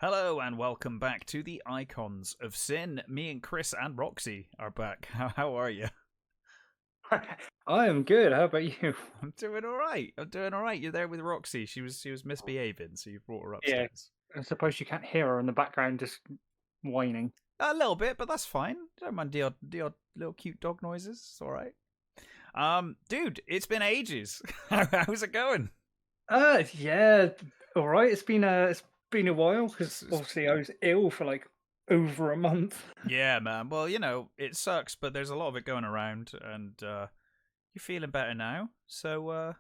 Hello and welcome back to the Icons of Sin. Me and Chris and Roxy are back. How are you? I am good. How about you? I'm doing all right. You're there with Roxy. She was misbehaving, so you brought her Yeah, upstairs. I suppose you can't hear her in the background just whining. A little bit, but that's fine. Don't mind the odd little cute dog noises. It's all right. Dude, it's been ages. How's it going? Yeah, all right. It's been a while because obviously I was ill for like over a month. Yeah, man. Well, it sucks, but there's a lot of it going around, and you're feeling better now. So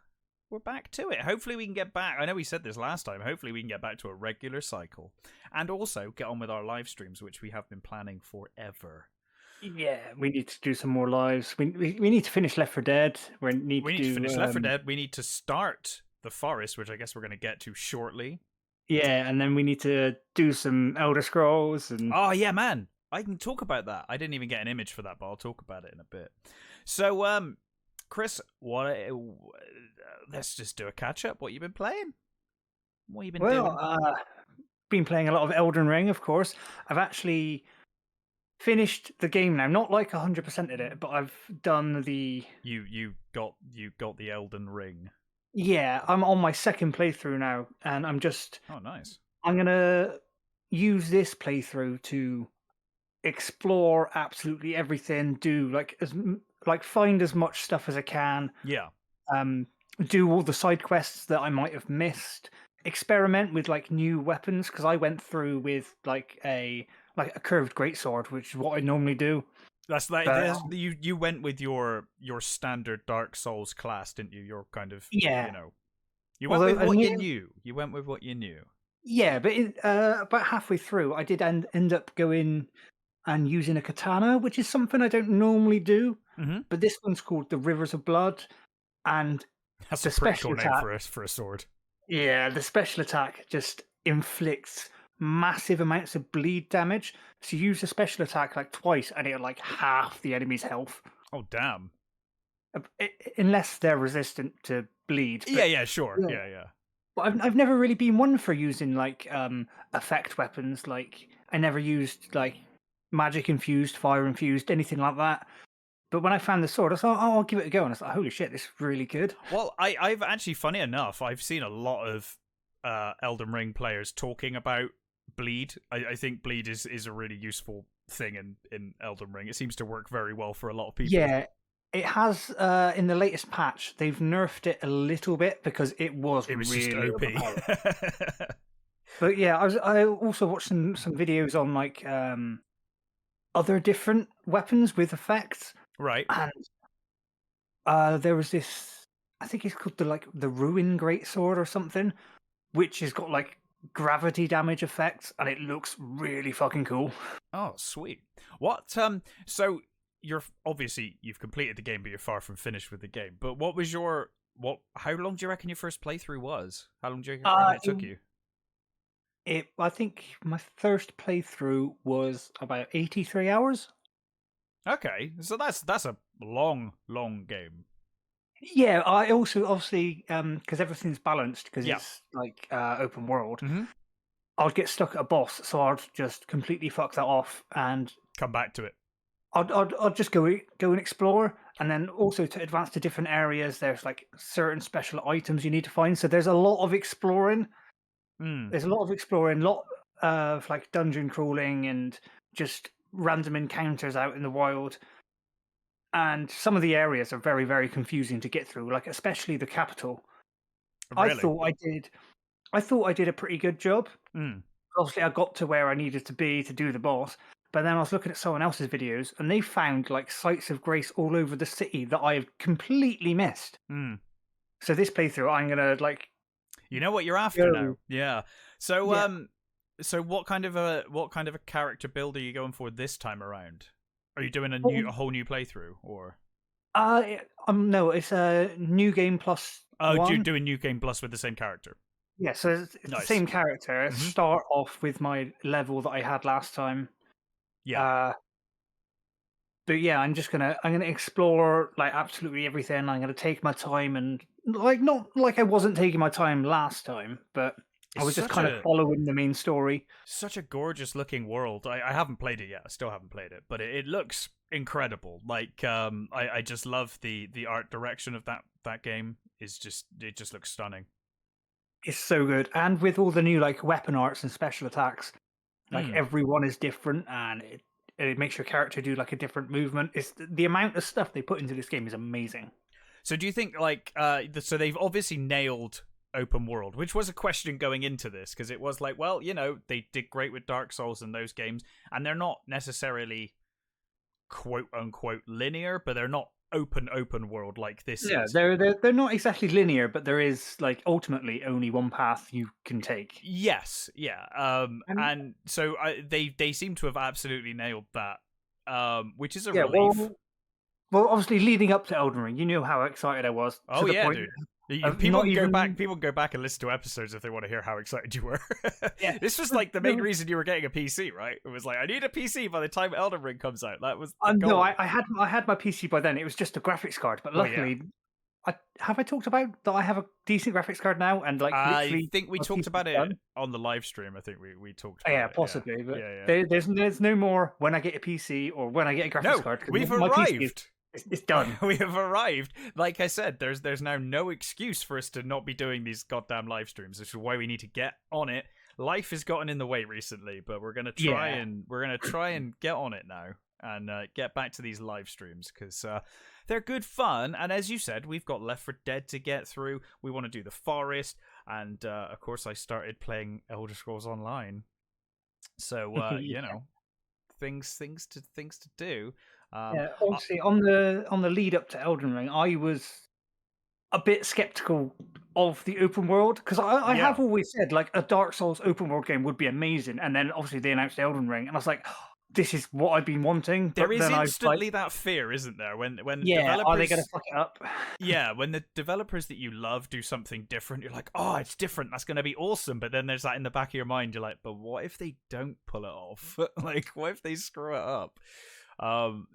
we're back to it. Hopefully we can get back. I know we said this last time. Hopefully we can get back to a regular cycle, and also get on with our live streams, which we have been planning forever. Yeah, we need to do some more lives. We need to finish Left 4 Dead. We need to finish Left 4 Dead. We need to start the Forest, which I guess we're going to get to shortly. Yeah, and then we need to do some Elder Scrolls and. Oh yeah, man. I can talk about that. I didn't even get an image for that, but I'll talk about it in a bit. So, Chris, let's just do a catch up. What you been playing? What you been doing? Been playing a lot of Elden Ring, of course. I've actually finished the game now. Not like 100%ed it, but I've done the. You got the Elden Ring. Yeah, I'm on my second playthrough now, and I'm just. Oh, nice. I'm gonna use this playthrough to explore absolutely everything. Do find as much stuff as I can. Yeah. Do all the side quests that I might have missed. Experiment with like new weapons because I went through with like a curved greatsword, which is what I normally do. That's like you went with your standard Dark Souls class, didn't you? Your kind of You went with what you knew. You went with what you knew. Yeah, but about halfway through, I did end up going and using a katana, which is something I don't normally do. Mm-hmm. But this one's called the Rivers of Blood, and that's a pretty cool name for a sword. Yeah, the special attack just inflicts massive amounts of bleed damage. So you use the special attack like twice, and it'll like half the enemy's health. Oh damn! Unless they're resistant to bleed. But, yeah, sure, yeah. But I've never really been one for using like effect weapons. Like I never used like magic infused, fire infused, anything like that. But when I found the sword, I thought, oh, I'll give it a go. And I was like, holy shit, this is really good. Well, I've actually, funny enough, I've seen a lot of Elden Ring players talking about bleed. I think bleed is a really useful thing in Elden Ring. It seems to work very well for a lot of people. Yeah, it has. In the latest patch, they've nerfed it a little bit because it was really OP. But yeah, I also watched some videos on like other different weapons with effects. Right. And there was this, I think it's called the Ruin Greatsword or something, which has got like gravity damage effects, and it looks really fucking cool. Oh, sweet. What? So you've completed the game, but you're far from finished with the game. But what was how long do you reckon your first playthrough was? How long do you reckon it took you? I think my first playthrough was about 83 hours. Okay, so that's a long game. Yeah, I also obviously because everything's balanced because it's like open world. Mm-hmm. I'd get stuck at a boss, so I'd just completely fuck that off and come back to it. I'd just go and explore, and then also to advance to different areas. There's like certain special items you need to find, so there's a lot of exploring. There's a lot of exploring, a lot of like dungeon crawling and just random encounters out in the wild. And some of the areas are very, very confusing to get through, like especially the capital. Really? I thought I did a pretty good job. Obviously, I got to where I needed to be to do the boss, but then I was looking at someone else's videos, and they found like sites of grace all over the city that I have completely missed. So this playthrough, I'm gonna like. You know what you're after now, yeah. So, so what kind of a character build are you going for this time around? Are you doing a whole new playthrough, or? No, it's a new game plus. Oh, you're doing new game plus with the same character. Yeah, so it's nice. The same character. Mm-hmm. Start off with my level that I had last time. Yeah. But yeah, I'm gonna explore like absolutely everything. I'm gonna take my time and like not like I wasn't taking my time last time, but I was just kind of following the main story. Such a gorgeous looking world. I haven't played it yet. I still haven't played it, but it looks incredible. Like I just love the art direction of that game. It just looks stunning. It's so good, and with all the new like weapon arts and special attacks, like everyone is different, and it makes your character do like a different movement. It's the amount of stuff they put into this game is amazing. So do you think like so they've obviously nailed open world, which was a question going into this, because it was like, well, you know, they did great with Dark Souls and those games, and they're not necessarily quote unquote linear, but they're not open world like this is. They're not exactly linear, but there is like ultimately only one path you can take. Yes, yeah. And so they seem to have absolutely nailed that, which is a relief. Well, obviously leading up to Elden Ring, you knew how excited I was. Oh yeah, dude. People can go back and listen to episodes if they want to hear how excited you were. Yeah. This was like the main reason you were getting a PC, right? It was like, I need a PC by the time Elden Ring comes out. That was the goal. No, I had my PC by then. It was just a graphics card, but luckily, I talked about that I have a decent graphics card now, and like I think we talked about it on the live stream. I think we talked about it. Possibly, but there's no more when I get a PC or when I get a graphics card. We've arrived. It's done. We have arrived. Like I said, there's now no excuse for us to not be doing these goddamn live streams, which is why we need to get on it. Life has gotten in the way recently, but we're gonna try and get on it now and get back to these live streams, because they're good fun. And as you said, we've got Left 4 Dead to get through. We want to do the Forest, and of course, I started playing Elder Scrolls Online. So you know, things to do. Obviously, on the lead up to Elden Ring, I was a bit skeptical of the open world, because I have always said like a Dark Souls open world game would be amazing, and then obviously they announced Elden Ring, and I was like, oh, this is what I've been wanting. There is instantly that fear, isn't there? When developers, are they going to fuck it up? Yeah, when the developers that you love do something different, you're like, oh, it's different. That's going to be awesome. But then there's that in the back of your mind. You're like, but what if they don't pull it off? Like, what if they screw it up?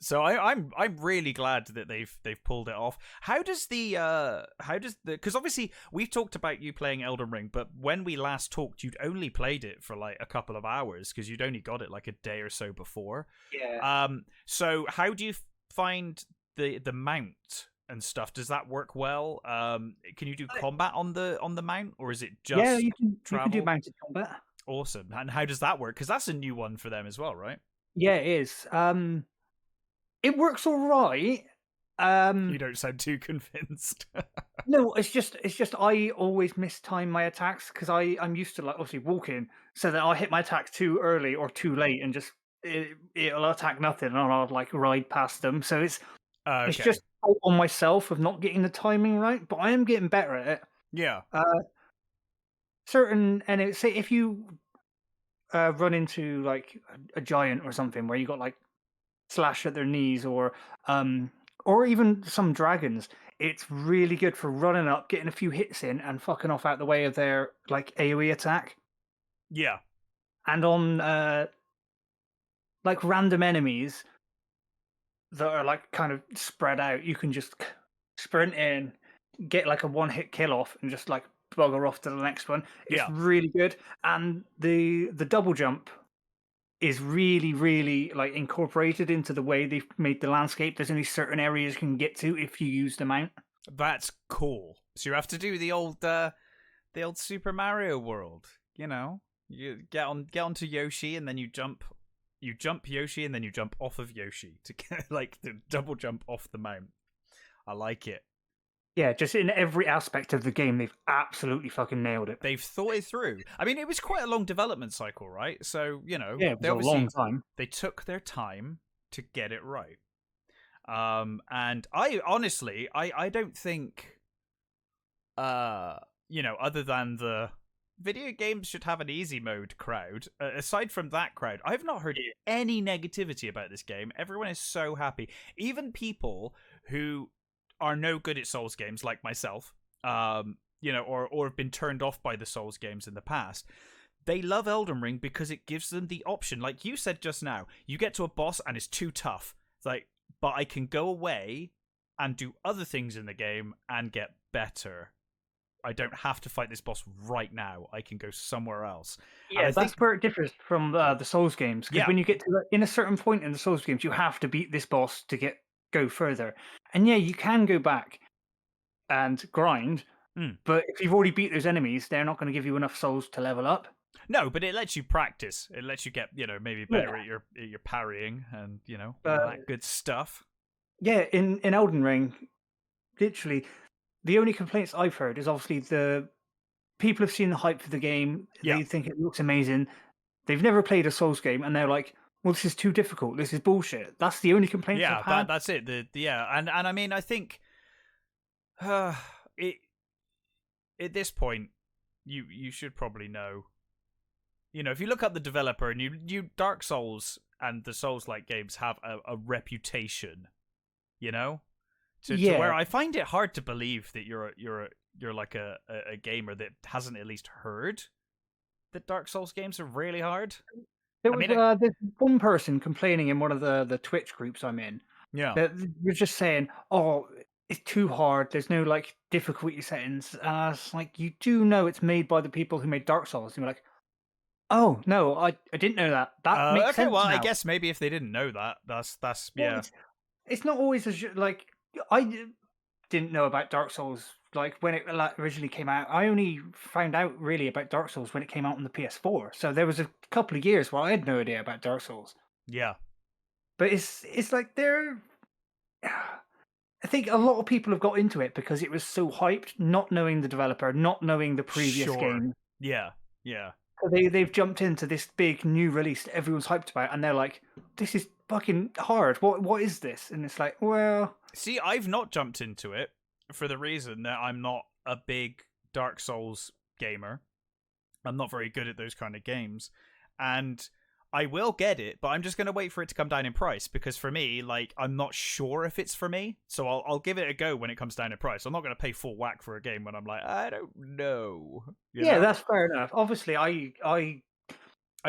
So I'm really glad that they've pulled it off. How does because obviously we've talked about you playing Elden Ring, but when we last talked, you'd only played it for like a couple of hours because you'd only got it like a day or so before. Yeah. So how do you find the mount and stuff? Does that work well? Can you do combat on the mount, or is it just you can do mounted combat. Awesome. And how does that work? Because that's a new one for them as well, right? Yeah, it is. It works all right. You don't sound too convinced. No, it's just I always mistime my attacks, because I'm used to like obviously walking, so that I'll hit my attack too early or too late, and just it'll attack nothing, and I'll like ride past them. So it's just on myself of not getting the timing right, but I am getting better at it. Yeah. Say if you run into like a giant or something where you got like slash at their knees, or even some dragons, it's really good for running up, getting a few hits in, and fucking off out the way of their like AoE attack. Yeah. And on like random enemies that are like kind of spread out, you can just sprint in, get like a one-hit kill off, and just like bugger off to the next one. It's really good. And the double jump is really, really like incorporated into the way they've made the landscape. There's only certain areas you can get to if you use the mount. That's cool. So you have to do the old Super Mario world. You know, you get onto Yoshi, and then you jump Yoshi, and then you jump off of Yoshi to get like the double jump off the mount. I like it. Yeah, just in every aspect of the game, they've absolutely fucking nailed it. They've thought it through. I mean, it was quite a long development cycle, right? So, you know, it was a long time. They took their time to get it right. And I honestly, I don't think, you know, other than the video games should have an easy mode crowd, aside from that crowd, I've not heard any negativity about this game. Everyone is so happy. Even people who are no good at Souls games, like myself, you know, or have been turned off by the Souls games in the past, they love Elden Ring because it gives them the option. Like you said just now, you get to a boss and it's too tough. It's like, but I can go away and do other things in the game and get better. I don't have to fight this boss right now. I can go somewhere else. Yeah, And I that's think, where it differs from the Souls games. Because yeah, when you get to in a certain point in the Souls games, you have to beat this boss to go further. And yeah, you can go back and grind, but if you've already beat those enemies, they're not going to give you enough souls to level up. no, but it lets you practice. It lets you get, maybe better at your parrying and all that good stuff. Yeah, in Elden Ring, literally, the only complaints I've heard is obviously the people have seen the hype for the game. They think it looks amazing. They've never played a Souls game, and they're like, "Well, this is too difficult. This is bullshit." That's the only complaints I've had. That's it. And I mean, I think it at this point, you should probably know. If you look up the developer and you Dark Souls and the Souls-like games have a reputation, to where I find it hard to believe that you're like a gamer that hasn't at least heard that Dark Souls games are really hard. There's one person complaining in one of the Twitch groups I'm in. Yeah, that you're just saying, "Oh, it's too hard. There's no like difficulty settings." And I was like, "You do know it's made by the people who made Dark Souls." And you're like, "Oh no, I didn't know that. That makes sense." Well, now. I guess maybe if they didn't know that, that's well, It's not always as like I didn't know about Dark Souls. Like when it originally came out, I only found out really about Dark Souls when it came out on the PS4. So there was a couple of years where I had no idea about Dark Souls. Yeah, but it's like they're. I think a lot of people have got into it because it was so hyped, not knowing the developer, not knowing the previous game. Yeah. So they've jumped into this big new release that everyone's hyped about, and they're like, "This is fucking hard. What is this?" And it's like, well, see, I've not jumped into it for the reason that I'm not a big Dark Souls gamer. I'm not very good at those kind of games, and I will get it, but I'm just going to wait for it to come down in price because for me, like, I'm not sure if it's for me. So I'll give it a go when it comes down in price. I'm not going to pay full whack for a game when I'm like, I don't know. Yeah, that's fair enough. Obviously, I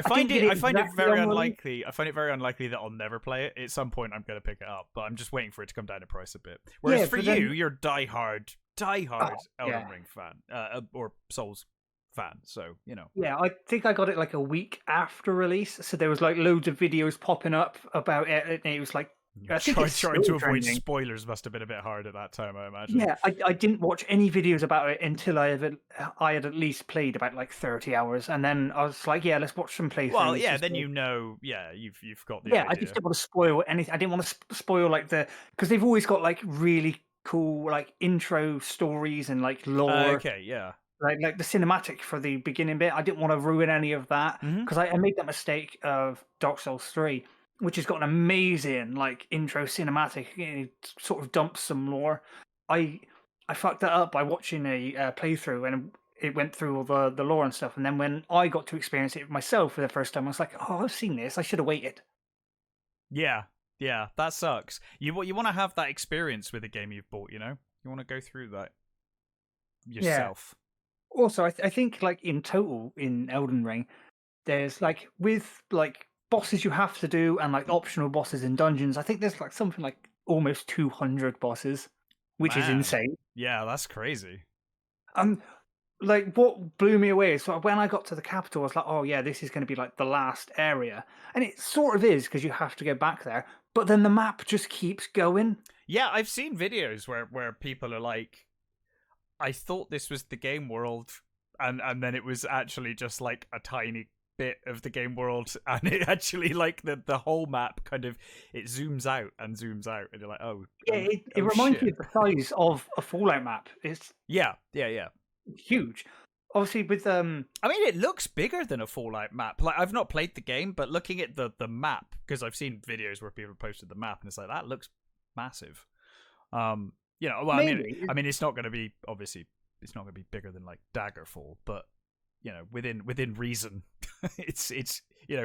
find it very unlikely. I find it very unlikely that I'll never play it. At some point, I'm going to pick it up, but I'm just waiting for it to come down in price a bit. Whereas for you, you're diehard Elden Ring fan or Souls fan, so Yeah, I think I got it like a week after release, so there was like loads of videos popping up about it, and it was like trying to avoid spoilers must have been a bit hard at that time, I imagine. Yeah, I didn't watch any videos about it until I had at least played about like 30 hours, and then I was like, yeah, let's watch some playthroughs. Well, yeah, then you've got the idea. I just didn't want to spoil anything. I didn't want to spoil like because they've always got like really cool like intro stories and like lore. Okay, yeah. Like the cinematic for the beginning bit, I didn't want to ruin any of that because I made that mistake of Dark Souls 3, which has got an amazing like intro cinematic. It sort of dumps some lore. I fucked that up by watching a playthrough and it went through all the lore and stuff. And then when I got to experience it myself for the first time, I was like, "Oh, I've seen this. I should have waited." Yeah, that sucks. You want to have that experience with a game you've bought. You want to go through that yourself. Yeah. Also, I think like in total in Elden Ring, there's like with like bosses you have to do and like optional bosses in dungeons. I think there's like something like almost 200 bosses, which is insane. Yeah, that's crazy. Like what blew me away is when I got to the capital, I was like, "Oh yeah, this is going to be like the last area," and it sort of is because you have to go back there. But then the map just keeps going. Yeah, I've seen videos where people are like, I thought this was the game world, and then it was actually just like a tiny bit of the game world, and it actually like the whole map kind of it zooms out, and you're like, oh yeah, it reminds me of the size of a Fallout map. It's yeah, huge. Obviously, with I mean, it looks bigger than a Fallout map. Like I've not played the game, but looking at the map because I've seen videos where people posted the map, and it's like that looks massive. Well, maybe. I mean, it's not going to be it's not going to be bigger than like Daggerfall, but within reason, it's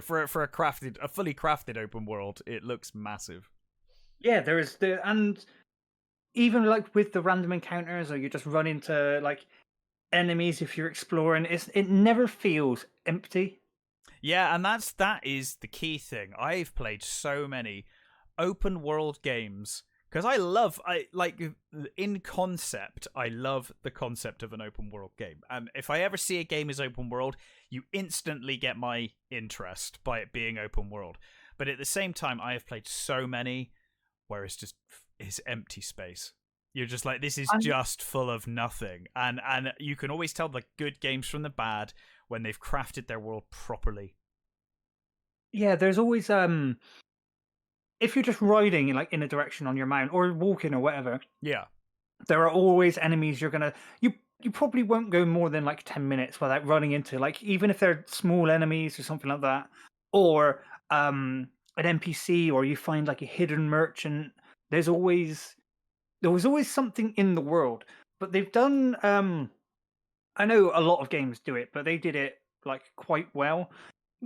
for a fully crafted open world, it looks massive. Yeah, there is and even like with the random encounters, or you just run into like enemies if you're exploring, it never feels empty. Yeah, and that is the key thing. I've played so many open world games Because in concept, I love the concept of an open world game. If I ever see a game as open world, you instantly get my interest by it being open world. But at the same time, I have played so many where it's empty space. You're just like, this is just full of nothing. And you can always tell the good games from the bad when they've crafted their world properly. Yeah, there's always if you're just riding in a direction on your mount or walking or whatever, yeah, there are always enemies you probably won't go more than 10 minutes without running into, even if they're small enemies or something like that, or an NPC, or you find a hidden merchant. There was always something in the world. But they've done I know a lot of games do it, but they did it quite well.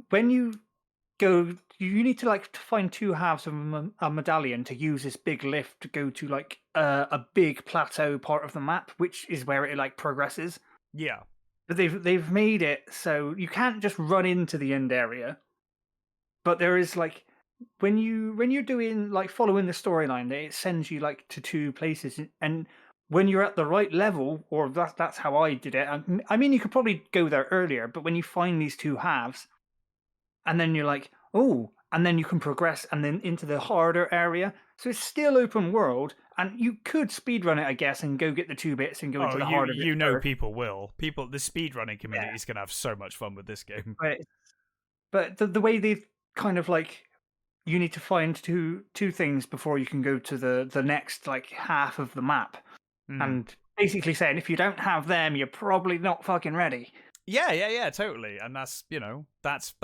When you you need to find two halves of a medallion to use this big lift to go to a big plateau part of the map, which is where it progresses. Yeah, but they've made it so you can't just run into the end area, but there is when you're doing following the storyline, it sends you to two places, and when you're at the right level, or that's how I did it. I mean, you could probably go there earlier, but when you find these two halves, and then you're oh, and then you can progress and then into the harder area. So it's still open world, and you could speedrun it, I guess, and go get the two bits and go into the harder bits. People will. The speedrunning community is going to have so much fun with this game. But the way they've kind of you need to find two things before you can go to the next half of the map. And basically saying, if you don't have them, you're probably not fucking ready. Yeah, totally. And that's, that's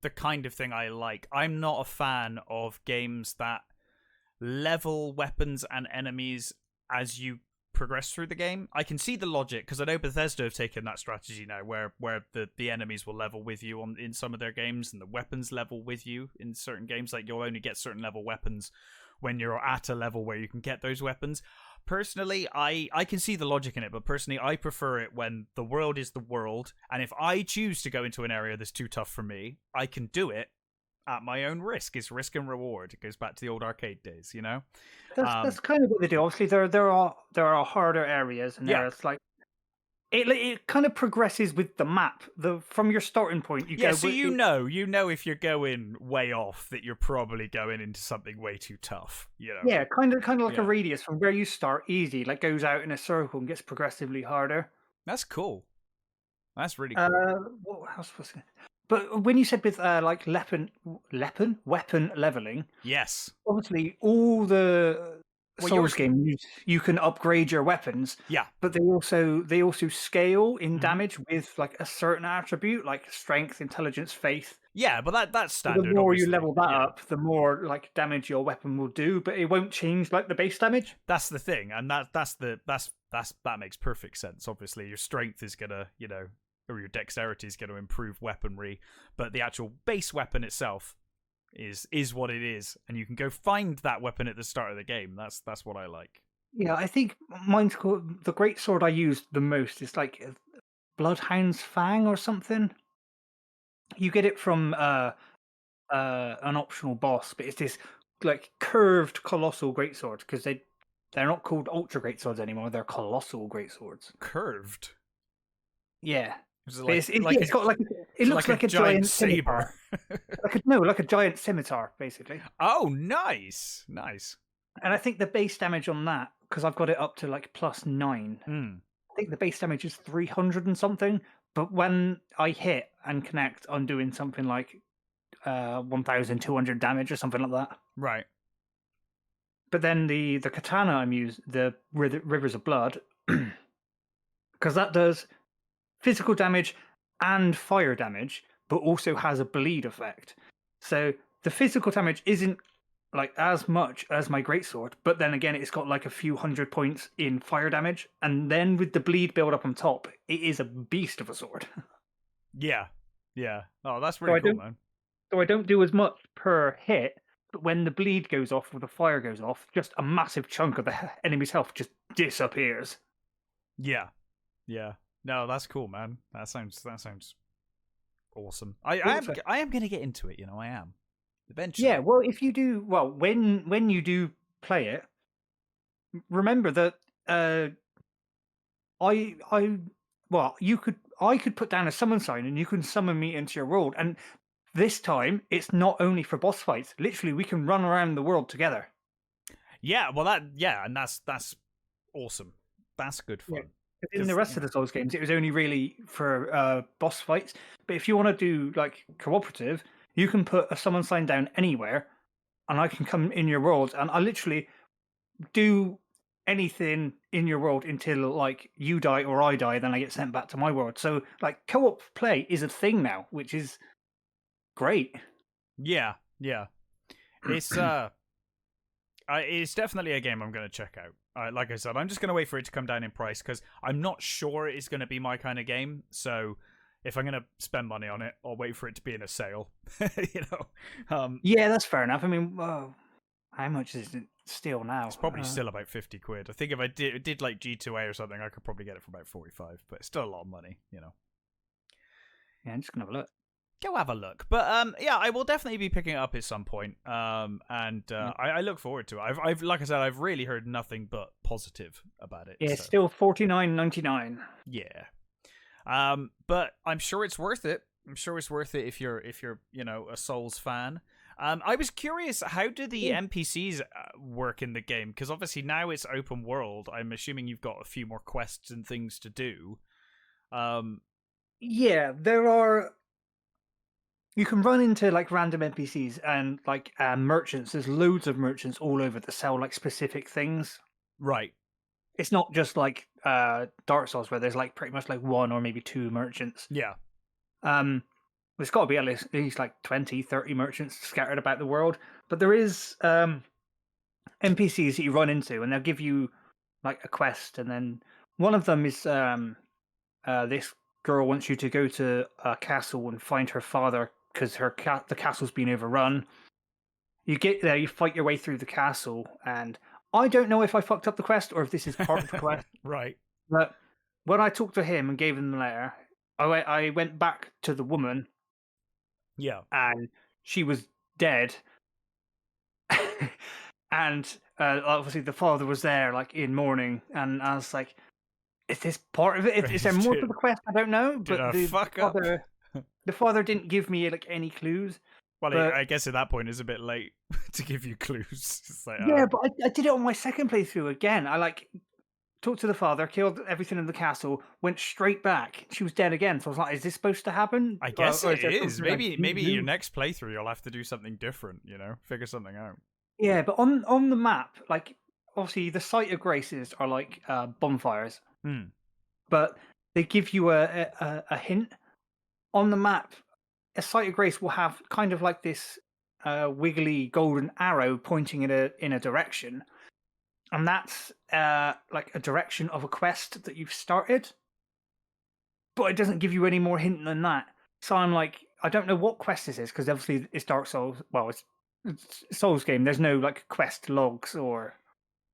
the kind of thing I like. I'm not a fan of games that level weapons and enemies as you progress through the game. I can see the logic, because I know Bethesda have taken that strategy now, where the enemies will level with you in some of their games, and the weapons level with you in certain games. You'll only get certain level weapons when you're at a level where you can get those weapons. Personally, I can see the logic in it, but personally, I prefer it when the world is the world, and if I choose to go into an area that's too tough for me, I can do it at my own risk. It's risk and reward. It goes back to the old arcade days, That's kind of what they do. Obviously, there are harder areas, and there's it kind of progresses with the map. From your starting point, so you know if you're going way off, that you're probably going into something way too tough. Yeah, kind of like a radius from where you start easy, goes out in a circle and gets progressively harder. That's cool. That's really cool. What else was it? But when you said with weapon leveling, yes, obviously all the Souls games, you can upgrade your weapons. Yeah, but they also scale in damage with a certain attribute, like strength, intelligence, faith. Yeah, but that's standard. The more you level that up, the more damage your weapon will do, but it won't change the base damage. That's the thing, and that makes perfect sense. Obviously, your strength is gonna, or your dexterity is going to improve weaponry, but the actual base weapon itself is what it is, and you can go find that weapon at the start of the game. That's what I like. Yeah, I think mine's called the great sword I used the most. It's Bloodhound's Fang or something. You get it from an optional boss, but it's this curved colossal greatsword, because they're not called ultra greatswords anymore. They're colossal greatswords. Curved. Yeah. It looks like a giant saber. like a giant scimitar, basically. Oh, nice. And I think the base damage on that, because I've got it up to +9. I think the base damage is 300 and something. But when I hit and connect, I'm doing something 1,200 damage or something like that. Right. But then the katana I'm using, the Rivers of Blood, because that does physical damage and fire damage, but also has a bleed effect. So the physical damage isn't as much as my greatsword, but then again, it's got a few hundred points in fire damage, and then with the bleed build up on top, it is a beast of a sword. Yeah. Oh, that's really cool, man. So I don't do as much per hit, but when the bleed goes off or the fire goes off, just a massive chunk of the enemy's health just disappears. Yeah. No, that's cool, man. That sounds awesome. I am going to get into it. I am eventually. Yeah. Well, if you do when you do play it, remember that I could put down a summon sign and you can summon me into your world. And this time, it's not only for boss fights. Literally, we can run around the world together. Yeah, well, and that's awesome. That's good fun. Yeah. In the rest of the Souls games, it was only really for boss fights. But if you want to do like cooperative, you can put a summon sign down anywhere, and I can come in your world, and I literally do anything in your world until like you die or I die, then I get sent back to my world. So like co-op play is a thing now, which is great. Yeah. It's it's definitely a game I'm going to check out. Like I said, I'm just going to wait for it to come down in price because I'm not sure it's going to be my kind of game. So if I'm going to spend money on it, I'll wait for it to be in a sale. Yeah, that's fair enough. I mean, how much is it still now? It's probably still about 50 quid. I think if I did like G2A or something, I could probably get it for about 45, but it's still a lot of money, Yeah, I'm just going to have a look. Go have a look. But yeah, I will definitely be picking it up at some point. I look forward to it. I've like I said, I've really heard nothing but positive about it. Yeah, so. Still $49.99. Yeah. But I'm sure it's worth it. I'm sure it's worth it if you're a Souls fan. I was curious, how do the NPCs work in the game? Because obviously now it's open world. I'm assuming you've got a few more quests and things to do. Yeah, there are. You can run into like random NPCs and like merchants. There's loads of merchants all over that sell like specific things. Right. It's not just like Dark Souls where there's like pretty much like one or maybe two merchants. Yeah. There's got to be at least like 20, 30 merchants scattered about the world. But there is NPCs that you run into and they'll give you like a quest. And then one of them is this girl wants you to go to a castle and find her father because the castle's been overrun. You get there, you fight your way through the castle, and I don't know if I fucked up the quest or if this is part of the quest. Right. But when I talked to him and gave him the letter, I went back to the woman. Yeah. And she was dead. And obviously the father was there, like in mourning, and I was like, "Is this part of it? Is there more to the quest? I don't know." But the father didn't give me like any clues. Well, I guess at that point it's a bit late to give you clues. It's like, yeah, but I did it on my second playthrough again. I like talked to the father, killed everything in the castle, went straight back. She was dead again. So I was like, "Is this supposed to happen?" I guess it is. Maybe your next playthrough you'll have to do something different. Figure something out. Yeah, but on the map, like obviously the site of graces are like bonfires, but they give you a hint on the map. A site of grace will have kind of like this wiggly golden arrow pointing in a direction, and that's like a direction of a quest that you've started. But it doesn't give you any more hint than that. So I'm like, I don't know what quest this is because obviously it's Dark Souls. Well, it's Souls game. There's no like quest logs or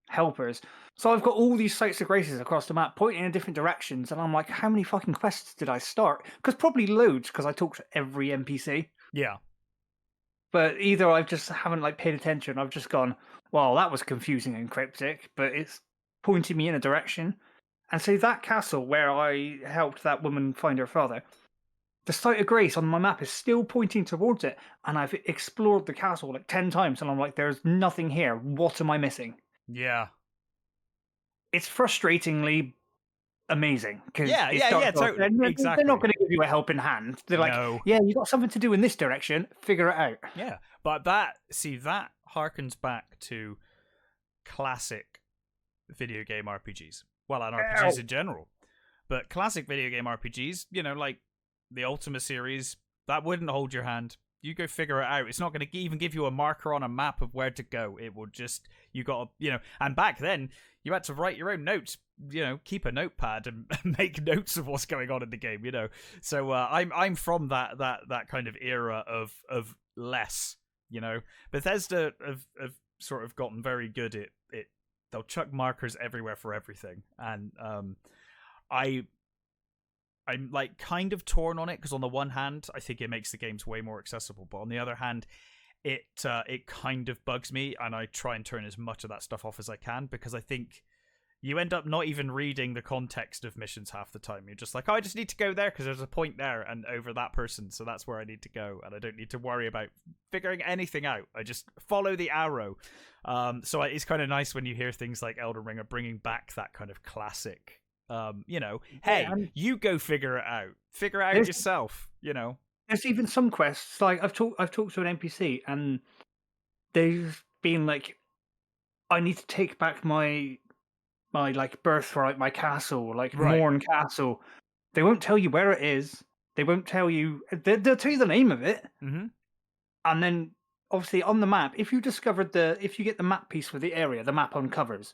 helpers. So I've got all these sites of graces across the map pointing in different directions, and I'm like, how many fucking quests did I start? Because probably loads, because I talked to every NPC. Yeah. But either I just haven't like paid attention. I've just gone, well, that was confusing and cryptic, but it's pointing me in a direction. And so that castle where I helped that woman find her father, the site of grace on my map is still pointing towards it, and I've explored the castle like 10 times, and I'm like, there's nothing here. What am I missing? Yeah. It's frustratingly amazing. Yeah, totally. Exactly. They're not going to give you a helping hand. They're like, yeah, you got something to do in this direction. Figure it out. Yeah, but that harkens back to classic video game RPGs. Well, and RPGs in general. But classic video game RPGs, like the Ultima series, that wouldn't hold your hand. You go figure it out. It's not going to even give you a marker on a map of where to go. It will just, you got to, and back then, you had to write your own notes, keep a notepad and make notes of what's going on in the game, So I'm from that kind of era of less, Bethesda have sort of gotten very good at it. They'll chuck markers everywhere for everything. And I'm like kind of torn on it because on the one hand, I think it makes the games way more accessible, but on the other hand, it kind of bugs me, and I try and turn as much of that stuff off as I can, because I think you end up not even reading the context of missions half the time. You're just like, oh, I just need to go there because there's a point there and over that person, so that's where I need to go, and I don't need to worry about figuring anything out. I just follow the arrow. So it's kind of nice when you hear things like Elden Ring are bringing back that kind of classic, hey, you go figure it out. Figure it out yourself, There's even some quests, like I've talked to an NPC, and they've been like, I need to take back my like birthright, my castle, like Morn Castle. They won't tell you where it is. They won't tell you. They'll tell you the name of it, and then obviously on the map, if you get the map piece for the area, the map uncovers.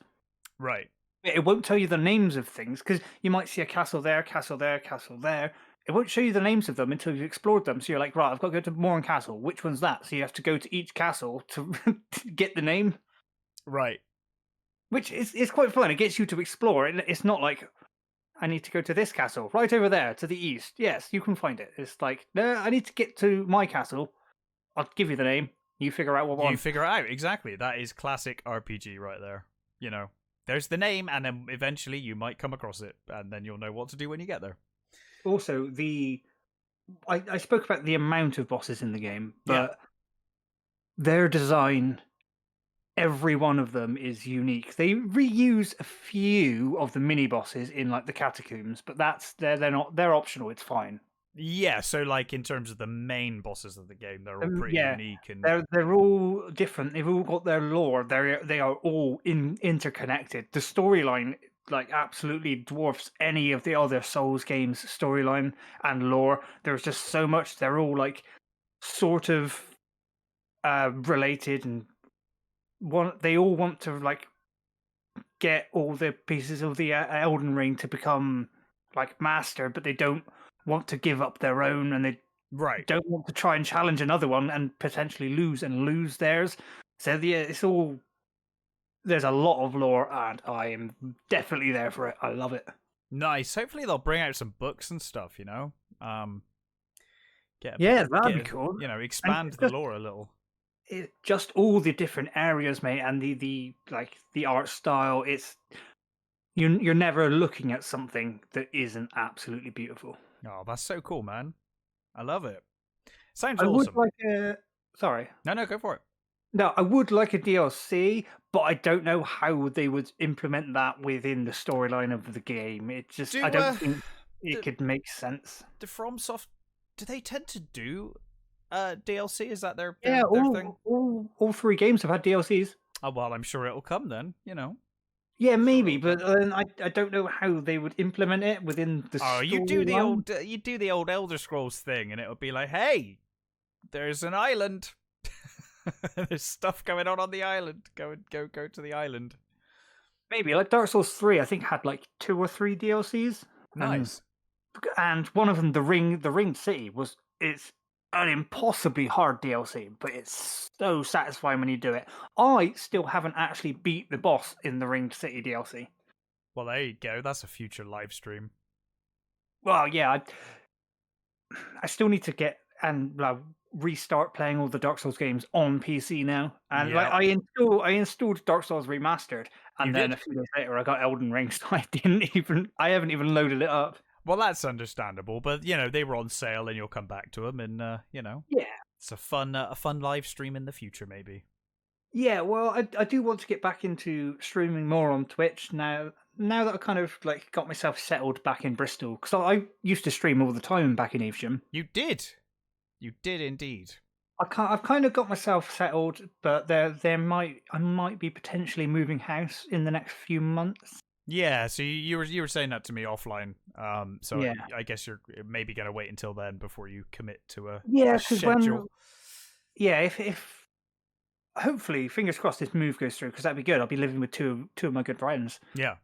Right. It won't tell you the names of things, because you might see a castle there, castle there, castle there. It won't show you the names of them until you've explored them. So you're like, right, I've got to go to Morn Castle. Which one's that? So you have to go to each castle to get the name. Right. Which is quite fun. It gets you to explore. It's not like, I need to go to this castle right over there to the east. Yes, you can find it. It's like, no, I need to get to my castle. I'll give you the name. You figure out what one. You figure it out. Exactly. That is classic RPG right there. There's the name, and then eventually you might come across it, and then you'll know what to do when you get there. Also, I spoke about the amount of bosses in the game, but their design, every one of them is unique. They reuse a few of the mini bosses in like the catacombs, but they're optional. It's fine. Yeah, so like in terms of the main bosses of the game, they're all pretty unique, and they're all different. They've all got their lore. They are all interconnected. The storyline like absolutely dwarfs any of the other Souls games' storyline and lore. There's just so much. They're all like sort of related, and they all want to like get all the pieces of the Elden Ring to become like master, but they don't want to give up their own, and they don't want to try and challenge another one and potentially lose theirs. So it's all, there's a lot of lore, and I am definitely there for it. I love it. Nice. Hopefully they'll bring out some books and stuff, that'd be cool. Expand the lore a little. It's just all the different areas, mate, and the art style. It's you're never looking at something that isn't absolutely beautiful. Oh, that's so cool, man. I love it. Sounds awesome. Would like sorry. No, go for it. No, I would like a DLC, but I don't know how they would implement that within the storyline of the game. I don't think it could make sense. The FromSoft, do they tend to do DLC? Is that their thing? All three games have had DLCs. Oh, well, I'm sure it'll come then, Yeah, maybe, but I don't know how they would implement it within the storyline. You do the old Elder Scrolls thing, and it would be like, hey, there's an island. There's stuff going on the island. Go to the island. Maybe like Dark Souls 3, I think had like 2 or 3 DLCs. Nice. And one of them, the Ringed City, it's an impossibly hard DLC, but it's so satisfying when you do it. I still haven't actually beat the boss in the Ringed City DLC. Well, there you go. That's a future live stream. Well, yeah, I still need to get and restart playing all the Dark Souls games on PC now. And I installed Dark Souls Remastered, and then a few days later I got Elden Ring, so I haven't even loaded it up. Well, that's understandable, but they were on sale, and you'll come back to them, and it's a fun live stream in the future, maybe. Yeah, well, I do want to get back into streaming more on Twitch now. Now that I kind of like got myself settled back in Bristol, because I used to stream all the time back in Evesham. You did indeed. I've kind of got myself settled, but I might be potentially moving house in the next few months. Yeah, so you were saying that to me offline. I guess you're maybe going to wait until then before you commit to a schedule. If hopefully, fingers crossed, this move goes through, because that'd be good. I'll be living with two of my good friends. Yeah.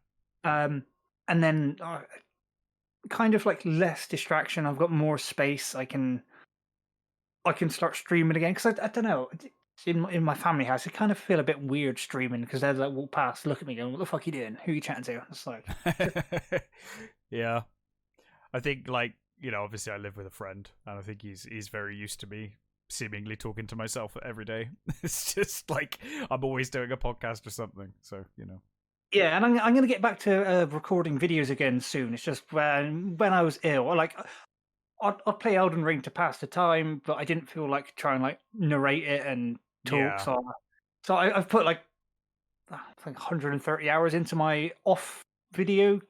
And then kind of like less distraction. I've got more space. I can start streaming again, because I don't know. In my family house, I kind of feel a bit weird streaming, because they're like walk past, look at me, going, "What the fuck are you doing? Who are you chatting to?" It's like, yeah. I think obviously I live with a friend, and I think he's very used to me seemingly talking to myself every day. It's just like I'm always doing a podcast or something. So Yeah, and I'm going to get back to recording videos again soon. It's just when I was ill, I'd play Elden Ring to pass the time, but I didn't feel like trying like narrate it and talk. Yeah. So I've put like I think 130 hours into my off video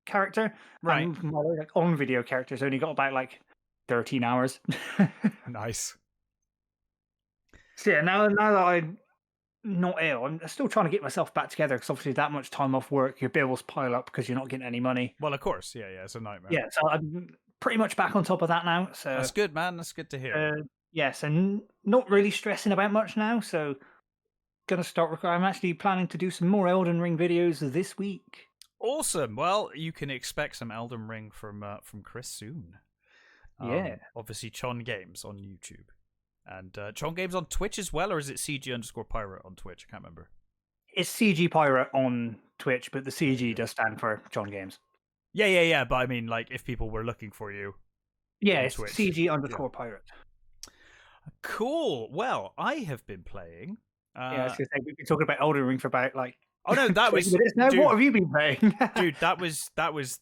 character, Right. and my like on video character's only got about like 13 hours. Nice. So yeah, now that I'm not ill, I'm still trying to get myself back together because obviously that much time off work, your bills pile up because you're not getting any money. Well, of course, yeah, it's a nightmare. Yeah, so I'm pretty much back on top of that now. So that's good, man. That's good to hear. Yes, and not really stressing about much now. So gonna start. I'm actually planning to do some more Elden Ring videos this week. Awesome. Well, you can expect some Elden Ring from Chris soon. Yeah. Obviously, Chon Games on YouTube. And Chon Games on Twitch as well, or is it CG_pirate on Twitch? I can't remember. It's CG Pirate on Twitch, but the CG does stand for Chon Games. Yeah. But I mean, like, if people were looking for you. Yeah, it's Twitch. CG_pirate. Cool. Well, I have been playing. I was gonna say, we've been talking about Elden Ring for about like. Oh no, that was. Now, what have you been playing? Dude, that was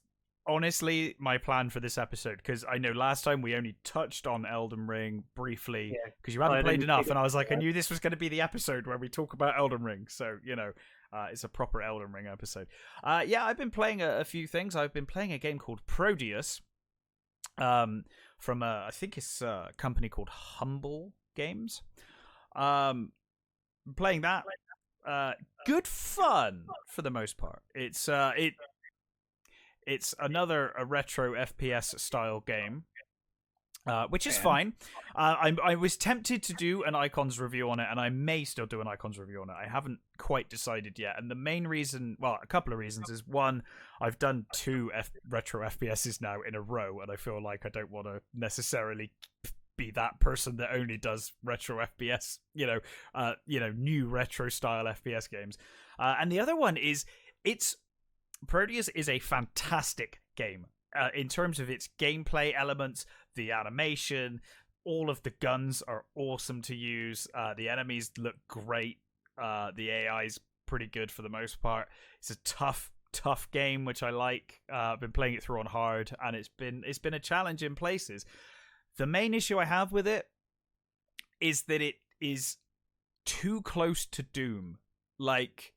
honestly my plan for this episode, because I know last time we only touched on Elden Ring briefly because you hadn't played enough, and I was like, I knew this was going to be the episode where we talk about Elden Ring, so it's a proper Elden Ring episode. I've been playing a few things. I've been playing a game called Prodeus, from I think it's a company called Humble Games. Playing that. Good fun for the most part. It's another retro FPS style game, which is fine. I was tempted to do an Icons review on it, and I may still do an Icons review on it. I haven't quite decided yet, and the main reason, well, a couple of reasons, is one, I've done two retro FPSs now in a row, and I feel like I don't want to necessarily be that person that only does retro FPS, new retro style FPS games. And the other one is Proteus is a fantastic game in terms of its gameplay elements, the animation, all of the guns are awesome to use. The enemies look great. The AI is pretty good for the most part. It's a tough game, which I like. I've been playing it through on hard, and it's been a challenge in places. The main issue I have with it is that it is too close to Doom. Like,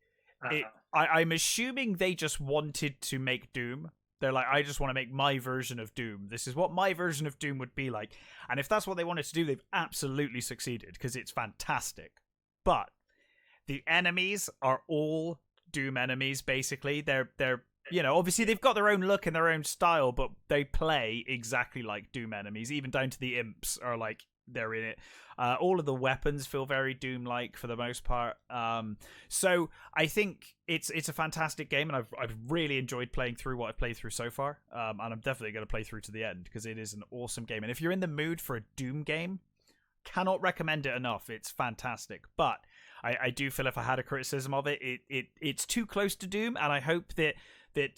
I'm assuming they just wanted to make Doom. They're like, I just want to make my version of Doom. This is what my version of Doom would be like. And if that's what they wanted to do, they've absolutely succeeded, because it's fantastic. But the enemies are all Doom enemies, basically. They're obviously they've got their own look and their own style, but they play exactly like Doom enemies, even down to the imps are like they're in it. All of the weapons feel very Doom-like for the most part. So I think it's a fantastic game, and I've really enjoyed playing through what I've played through so far. And I'm definitely going to play through to the end, because it is an awesome game. And if you're in the mood for a Doom game, cannot recommend it enough. It's fantastic. But I do feel if I had a criticism of it, it's too close to Doom, and I hope that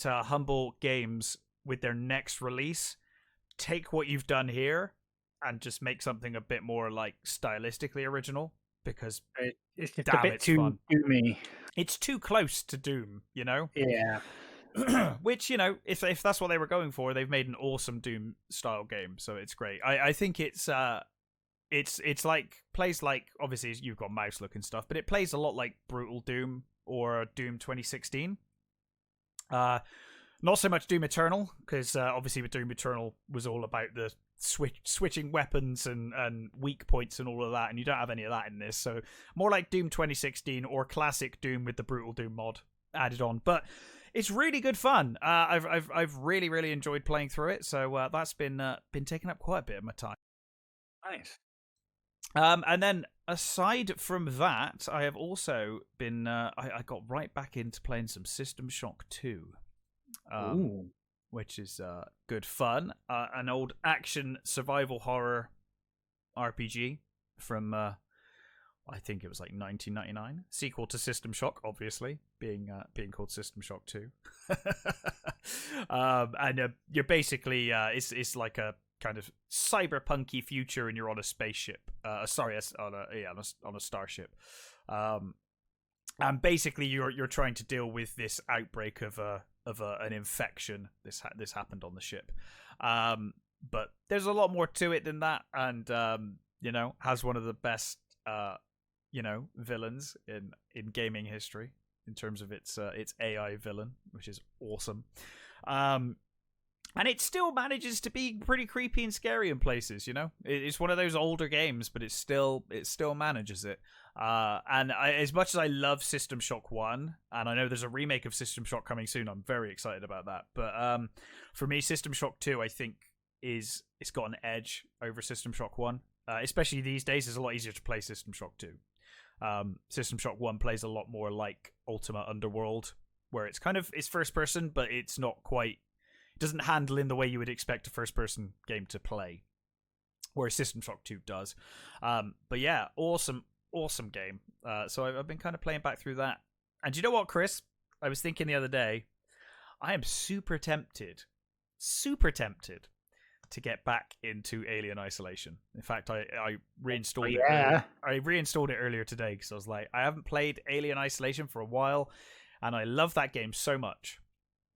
Humble Games, with their next release, take what you've done here and just make something a bit more like stylistically original, because it's just a bit too Doomy. It's too close to Doom, Yeah. Which, if that's what they were going for, they've made an awesome Doom style game, so it's great. I think it's like, plays like, obviously you've got mouse looking stuff, but it plays a lot like Brutal Doom or Doom 2016. Not so much Doom Eternal, because obviously with Doom Eternal was all about the switching weapons and weak points and all of that, and you don't have any of that in this. So more like Doom 2016 or classic Doom with the Brutal Doom mod added on. But it's really good fun. I've really, really enjoyed playing through it. So that's been taking up quite a bit of my time. Nice. And then aside from that, I have also been I got right back into playing some System Shock 2. Which is good fun. An old action survival horror RPG from I think it was like 1999. Sequel to System Shock, obviously, being called System Shock 2. And you're basically it's like a kind of cyberpunky future, and you're on a spaceship. On a starship. And basically, you're trying to deal with this outbreak of an infection. This happened on the ship, but there's a lot more to it than that, and has one of the best villains in gaming history in terms of its AI villain, which is awesome. And it still manages to be pretty creepy and scary in places. It's one of those older games, but it still manages it. As much as I love System Shock 1, and I know there's a remake of System Shock coming soon, I'm very excited about that. But for me, System Shock 2, I think it's got an edge over System Shock 1. Especially these days, it's a lot easier to play System Shock 2. System Shock 1 plays a lot more like Ultima Underworld, where it's first person, but it's not quite. Doesn't handle in the way you would expect a first-person game to play, whereas System Shock 2 does. But yeah, awesome game. So I've been kind of playing back through that. And you know what, Chris? I was thinking the other day, I am super tempted to get back into Alien Isolation. In fact, I reinstalled it. I reinstalled it earlier today because I was like, I haven't played Alien Isolation for a while, and I love that game so much.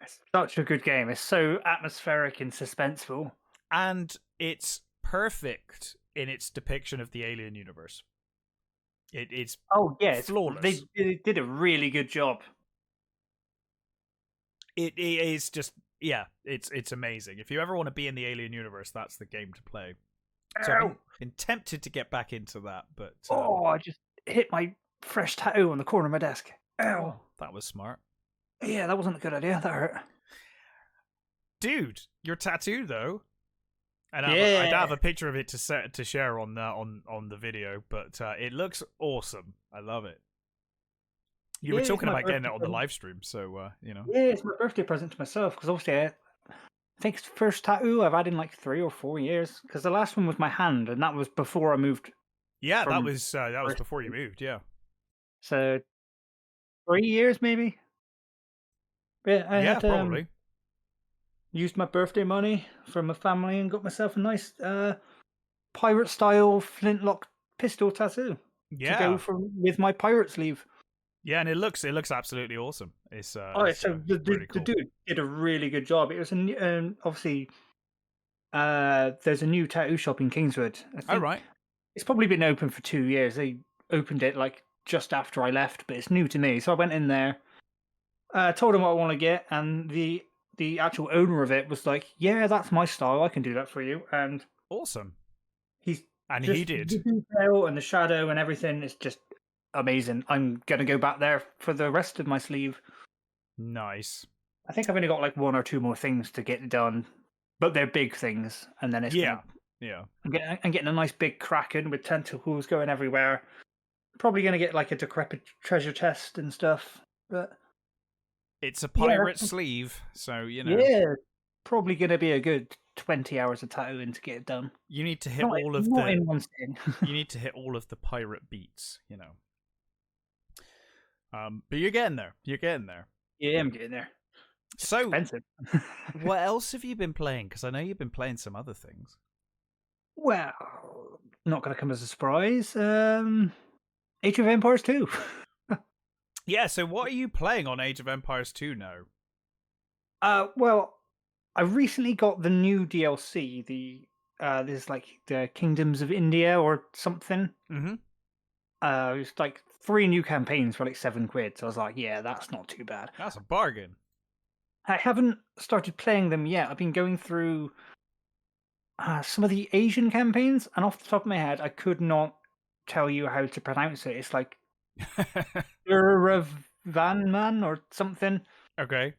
It's such a good game. It's so atmospheric and suspenseful. And it's perfect in its depiction of the alien universe. It's flawless. They did a really good job. It is just, it's amazing. If you ever want to be in the alien universe, that's the game to play. So I've been tempted to get back into that, but... I just hit my fresh tattoo on the corner of my desk. Ow. That was smart. Yeah, that wasn't a good idea. That hurt. Dude, your tattoo though. And I'd have a picture of it to share on the video, but it looks awesome. I love it. You were talking about getting it on the live stream, so Yeah, it's my birthday present to myself because obviously I think it's the first tattoo I've had in like 3 or 4 years. Because the last one was my hand, and that was before I moved. Yeah, that was before you moved. Yeah. So 3 years maybe. Yeah, I had, probably. Used my birthday money from my family and got myself a nice pirate-style flintlock pistol tattoo. Yeah. To go with my pirate sleeve. Yeah, and it looks absolutely awesome. The dude did a really good job. It was obviously there's a new tattoo shop in Kingswood. Oh right. It's probably been open for 2 years. They opened it like just after I left, but it's new to me. So I went in there. Told him what I want to get, and the actual owner of it was like, "Yeah, that's my style. I can do that for you." And awesome. He did. The detail and the shadow and everything is just amazing. I'm gonna go back there for the rest of my sleeve. Nice. I think I've only got like 1 or 2 more things to get done, but they're big things, and then it's yeah. I'm getting a nice big kraken with tentacles going everywhere. Probably gonna get like a decrepit treasure chest and stuff, but. It's a pirate sleeve, so Yeah, probably going to be a good 20 hours of tattooing to get it done. You need to hit in one sitting. You need to hit all of the pirate beats, But you're getting there. Yeah, I'm getting there. It's so expensive. What else have you been playing? Because I know you've been playing some other things. Well, not going to come as a surprise. Age of Empires 2. Yeah, so what are you playing on Age of Empires 2 now? Well, I recently got the new DLC. There's like the Kingdoms of India or something. Mm-hmm. It's like 3 new campaigns for like £7. So I was like, yeah, that's not too bad. That's a bargain. I haven't started playing them yet. I've been going through some of the Asian campaigns, and off the top of my head, I could not tell you how to pronounce it. It's like Van or something. Okay.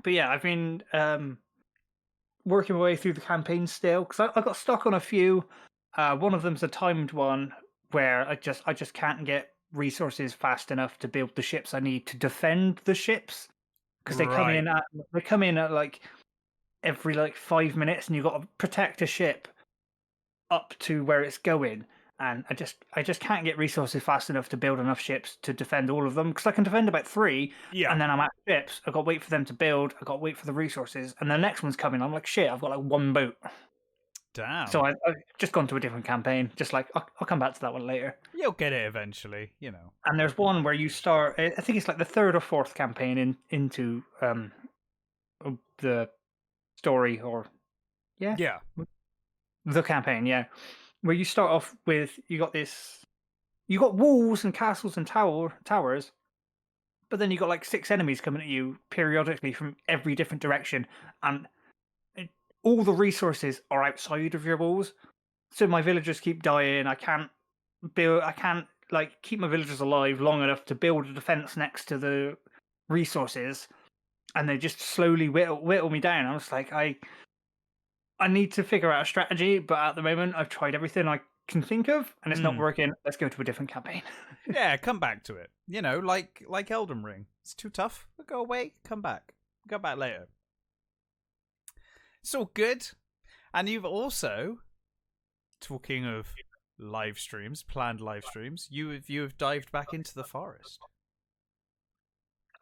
But yeah, I've been working my way through the campaign still because I got stuck on a few. One of them's a timed one where I just can't get resources fast enough to build the ships I need to defend the ships because they come in at like every like 5 minutes, and you've got to protect a ship up to where it's going. And I just can't get resources fast enough to build enough ships to defend all of them, because I can defend about 3, and then I'm at ships. I've got to wait for them to build. I've got to wait for the resources, and the next one's coming. I'm like, shit, I've got like 1 boat. Damn. So I've just gone to a different campaign. Just like I'll come back to that one later. You'll get it eventually, you know. And there's one where you start. I think it's like the third or fourth campaign into the story, or Yeah. the campaign. Yeah, where you start off with you got walls and castles and towers, but then you got like 6 enemies coming at you periodically from every different direction, and all the resources are outside of your walls. So my villagers keep dying. I can't like keep my villagers alive long enough to build a defense next to the resources, and they just slowly whittle me down. I was like, I need to figure out a strategy, but at the moment I've tried everything I can think of, and it's not working. Let's go to a different campaign. Yeah, come back to it. You know, like Elden Ring. It's too tough. Go away, come back. Go back later. It's all good. And you've also, talking of live streams, planned live streams, you have dived back into the forest.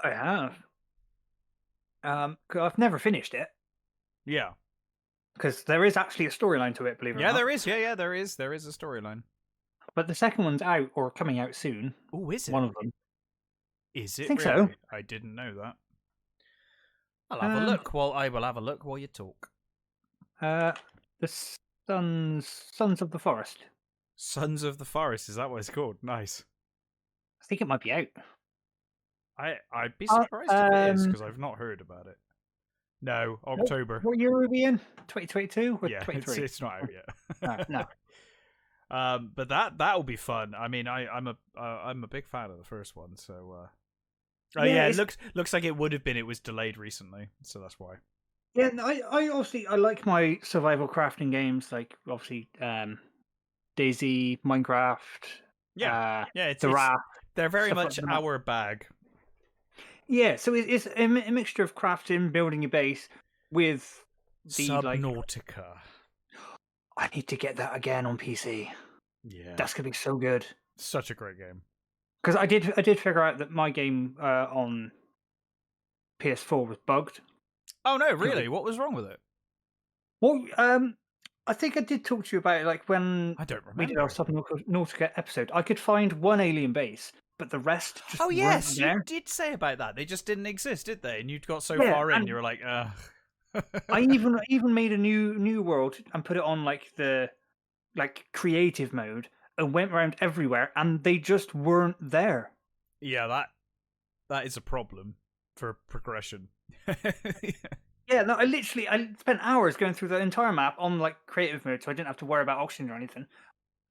I have. 'Cause I've never finished it. Yeah. Because there is actually a storyline to it, believe it or not. Yeah, there is. Yeah, there is. There is a storyline. But the second one's out or coming out soon. Oh, is it? One of them. Is it? I think really? so. I didn't know that. I'll have a look. I will have a look while you talk. The Sons of the Forest. Sons of the Forest, is that what it's called? Nice. I think it might be out. I'd be surprised if it is, because I've not heard about it. No, October. What year are we in? 2022 or yeah, 23? It's not out yet. No. But that'll be fun. I mean, I'm a big fan of the first one, so yeah, it looks like it would have been. It was delayed recently, so that's why. Yeah, I obviously I like my survival crafting games, like obviously Daisy, Minecraft. Yeah, the Raft. They're very much like our bag. Yeah, so it's a mixture of crafting, building your base with the Subnautica. I need to get that again on PC. Yeah, that's gonna be so good. Such a great game. Because I did figure out that my game on PS4 was bugged. Oh no, really? What was wrong with it? Well, I think I did talk to you about it, like when I don't remember. we did our Subnautica episode. I could find one alien base, but the rest just yes, weren't there. You did say about that. They just didn't exist, did they? And you got so far in, you were like, ugh. I even made a new world and put it on like the creative mode and went around everywhere, and they just weren't there. Yeah, that is a problem for progression. Yeah, no, I spent hours going through the entire map on like creative mode, so I didn't have to worry about oxygen or anything.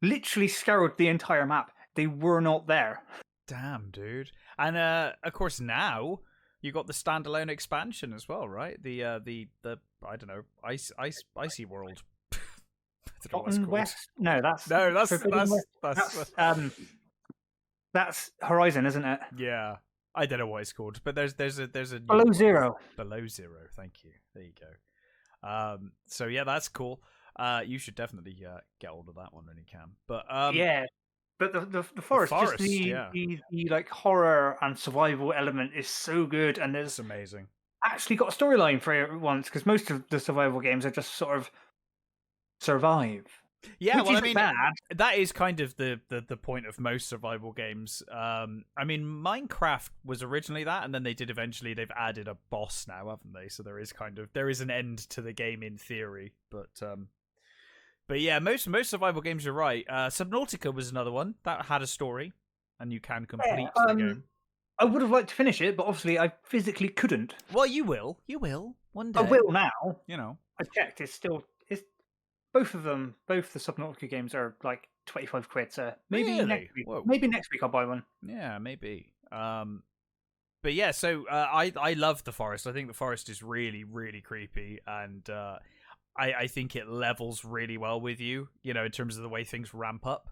Literally scoured the entire map. They were not there. Damn, dude. And of course now you got the standalone expansion as well, right? The I don't know, icy world. I don't know what it's called. That's Horizon, isn't it? Yeah. I don't know what it's called, but there's a Below Zero. Below Zero, thank you. There you go. So yeah, that's cool. You should definitely get hold of that one when you can. But yeah, but the forest just the like horror and survival element is so good, and there's amazing. Actually got a storyline for it once, because most of the survival games are just sort of survive. Yeah, well, I mean, that is kind of the point of most survival games. I mean, Minecraft was originally that, and then they've added a boss now, haven't they? So there is an end to the game in theory, but yeah, most survival games, you're right. Subnautica was another one that had a story, and you can complete the game. I would have liked to finish it, but obviously I physically couldn't. Well, you will one day. I will now. You know, I checked. It's both of them. Both the Subnautica games are like 25 quid. So maybe next week. Whoa. Maybe next week I'll buy one. Yeah, maybe. But yeah, so I love the forest. I think the forest is really, really creepy, and I think it levels really well with you. You know, in terms of the way things ramp up.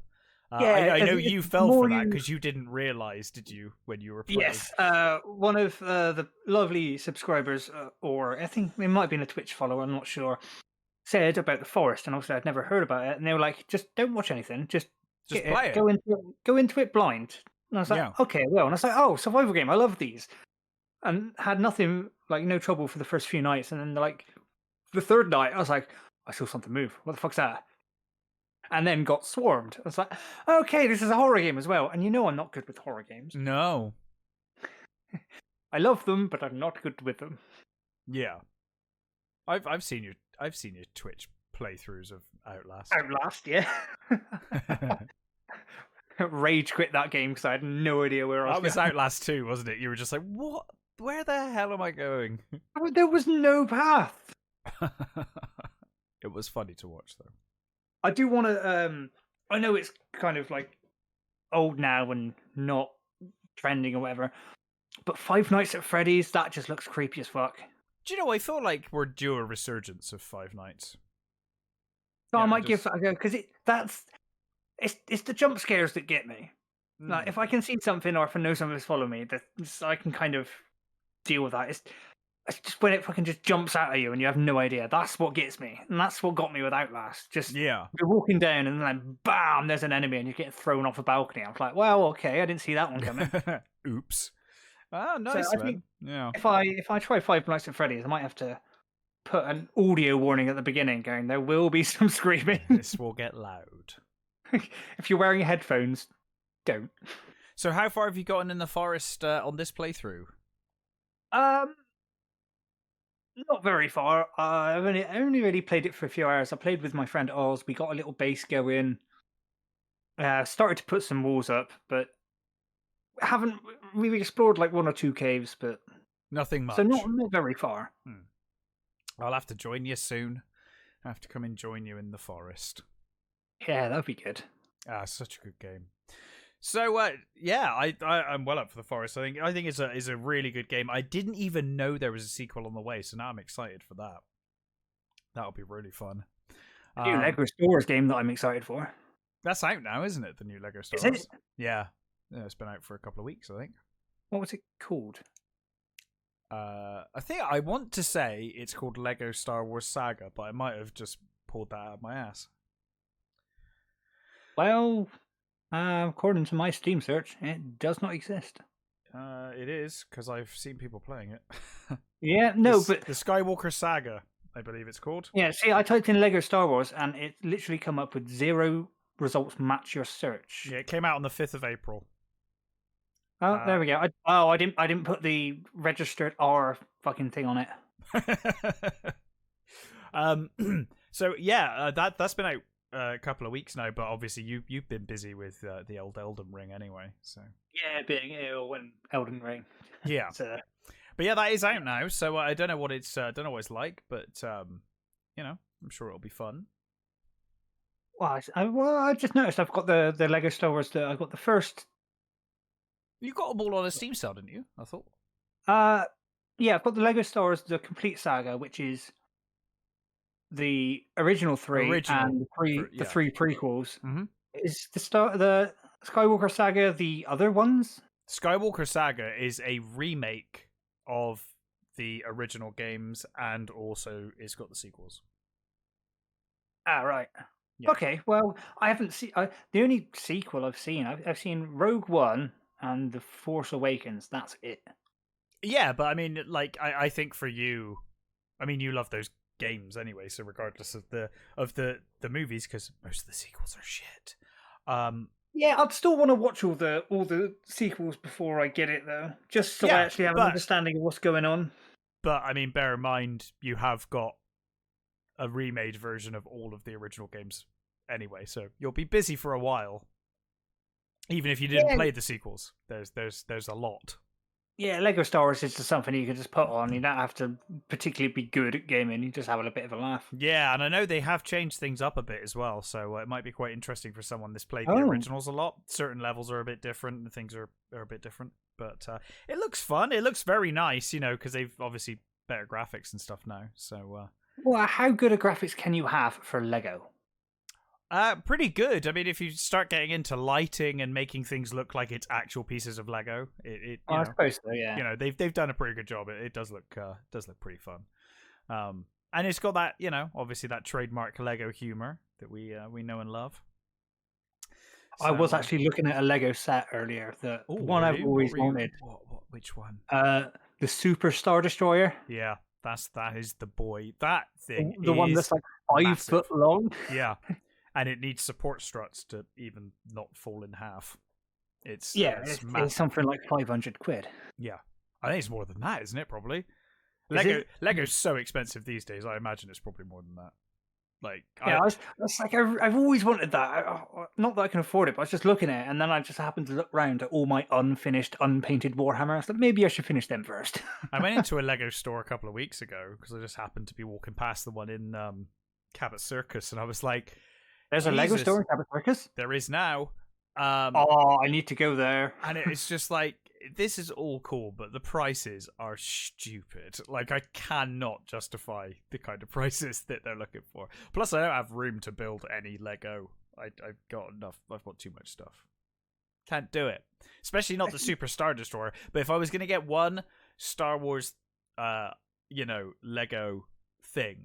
Yeah, I know you fell for that because you didn't realize, did you, when you were playing? Yes, one of the lovely subscribers, or I think it might have been a Twitch follower, I'm not sure, said about the forest, and obviously I'd never heard about it, and they were like, just don't watch anything, just play it. Go into it blind. And I was like, okay, well, and I was like, oh, survival game, I love these, and had nothing, like no trouble for the first few nights, and then like the third night, I was like, I saw something move. What the fuck's that? And then got swarmed. I was like, okay, this is a horror game as well. And I'm not good with horror games. No. I love them, but I'm not good with them. Yeah. I've seen your Twitch playthroughs of Outlast. Outlast, yeah. Rage quit that game because I had no idea where I was. That was Outlast 2, wasn't it? You were just like, what? Where the hell am I going? There was no path. It was funny to watch, though. I do want to. I know it's kind of like old now and not trending or whatever, but Five Nights at Freddy's, that just looks creepy as fuck. Do you know? I feel like we're due a resurgence of Five Nights. So I might give that a go because it's the jump scares that get me. Like if I can see something or if I know something's following me, I can kind of deal with that. It's just when it fucking just jumps out at you and you have no idea. That's what gets me, and that's what got me with Outlast. Just you're walking down and then bam, there's an enemy and you're getting thrown off a balcony. I was like, well, okay, I didn't see that one coming. Oops. Ah, nice. So I think if I try Five Nights at Freddy's, I might have to put an audio warning at the beginning, going there will be some screaming. This will get loud. If you're wearing headphones, don't. So how far have you gotten in the forest on this playthrough? Not very far. I've only really played it for a few hours. I played with my friend Oz. We got a little base going. Started to put some walls up, but we've explored like one or two caves, but nothing much. So not very far. I'll have to join you soon. I have to come and join you in the forest. Yeah, that'd be good. Such a good game. So yeah, I'm well up for the forest. I think it's a really good game. I didn't even know there was a sequel on the way, so now I'm excited for that. That'll be really fun. New Lego Star Wars game that I'm excited for. That's out now, isn't it? The new Lego Star Wars. Yeah, it's been out for a couple of weeks, I think. What was it called? I think I want to say it's called Lego Star Wars Saga, but I might have just pulled that out of my ass. Well, according to my Steam search, it does not exist. It is, because I've seen people playing it. Yeah, no, but the Skywalker Saga, I believe it's called. Yeah, see, I typed in Lego Star Wars, and it literally come up with 0 results match your search. Yeah, it came out on the 5th of April. Oh, there we go. I didn't put the registered R fucking thing on it. So yeah, that's been out a couple of weeks now, but obviously you've been busy with the old Elden Ring anyway. So yeah, being ill and Elden Ring. Yeah, but yeah, that is out now. So I don't know what it's like, but I'm sure it'll be fun. Well, I just noticed I've got the Lego Star Wars. I've got the first. You got them all on a Steam sale, didn't you? I thought. Yeah, I've got the Lego Star Wars, the complete saga, which is the original 3 and the 3 prequels. Mm-hmm. Is the Skywalker Saga the other ones? Skywalker Saga is a remake of the original games, and also it's got the sequels. Ah, right. Yeah. Okay, well, I haven't seen the only sequel I've seen. I've seen Rogue One and The Force Awakens. That's it. Yeah, but I mean, like, I think for you, I mean, you love those games anyway. So regardless of the movies, because most of the sequels are shit. Yeah, I'd still want to watch all the sequels before I get it, though, just so I actually have an understanding of what's going on. But I mean, bear in mind you have got a remade version of all of the original games anyway, so you'll be busy for a while. Even if you didn't play the sequels, there's a lot. Yeah, Lego Star Wars is just something you can just put on. You don't have to particularly be good at gaming. You just have a bit of a laugh. Yeah, and I know they have changed things up a bit as well, so it might be quite interesting for someone that's played the originals a lot. Certain levels are a bit different, and things are a bit different. But it looks fun. It looks very nice, because they've obviously better graphics and stuff now. So, well, how good a graphics can you have for Lego? Pretty good. I mean, if you start getting into lighting and making things look like it's actual pieces of Lego, I suppose so. Yeah. They've done a pretty good job. It does look pretty fun. And it's got that, obviously that trademark Lego humor that we know and love. So, I was actually looking at a Lego set earlier. The one I've always wanted. Which one? The Super Star Destroyer. Yeah. That is the boy. That thing The one that's like 5 massive. foot long. Yeah, and it needs support struts to even not fall in half. It's it's something like 500 quid. Yeah, I think it's more than that, isn't it? Probably. Lego's so expensive these days. I imagine it's probably more than that. Like, yeah, I've always wanted that. Not that I can afford it, but I was just looking at it, and then I just happened to look around at all my unfinished, unpainted Warhammer. I was like, maybe I should finish them first. I went into a Lego store a couple of weeks ago because I just happened to be walking past the one in Cabot Circus, and I was like, "There's a Lego store in Cabot Circus." There is now. I need to go there. And it's just like, this is all cool, but the prices are stupid. Like, I cannot justify the kind of prices that they're looking for. Plus, I don't have room to build any Lego. I've got enough. I've got too much stuff. Can't do it. Especially not the Super Star Destroyer. But if I was going to get one Star Wars, Lego thing,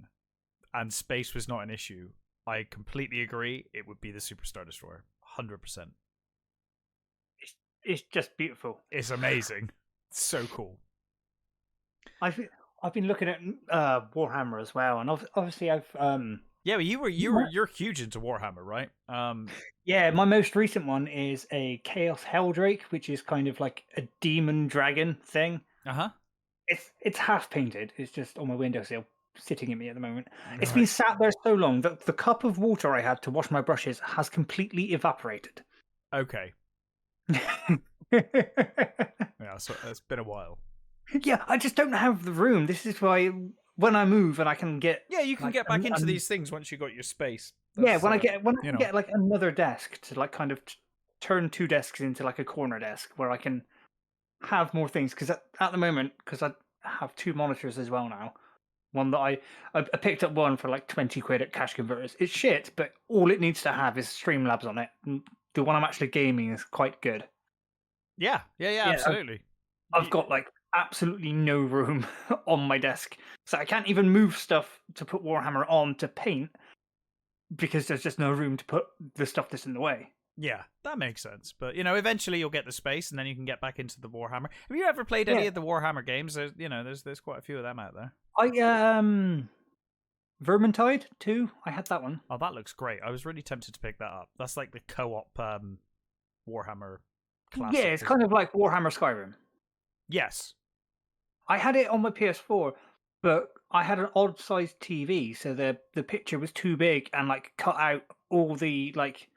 and space was not an issue, I completely agree. It would be the Super Star Destroyer. 100%. It's just beautiful. It's amazing. It's so cool. I've been looking at Warhammer as well, and obviously I've yeah, but you're huge into Warhammer, right? Yeah, my most recent one is a Chaos Helldrake, which is kind of like a demon dragon thing. It's half painted. It's just on my windowsill, sitting at me at the moment. It's been sat there so long that the cup of water I had to wash my brushes has completely evaporated. Okay. Yeah, so it's been a while. Yeah, I just don't have the room. This is why when I move and I can get you can get back into these things once you got your space. When I get like another desk to like kind of turn 2 desks into like a corner desk where I can have more things, because at the moment, because I have 2 monitors as well now. One that I picked up one for like 20 quid at Cash Converters. It's shit, but all it needs to have is Streamlabs on it. The one I'm actually gaming is quite good. Yeah, absolutely. I've got like absolutely no room on my desk, so I can't even move stuff to put Warhammer on to paint because there's just no room to put the stuff that's in the way. Yeah, that makes sense. But eventually you'll get the space, and then you can get back into the Warhammer. Have you ever played any of the Warhammer games? There's quite a few of them out there. Vermintide 2, I had that one. Oh, that looks great. I was really tempted to pick that up. That's like the co-op Warhammer classic. Yeah, it's kind of like Warhammer Skyrim. Yes. I had it on my PS4, but I had an odd-sized TV, so the picture was too big and like cut out all the like,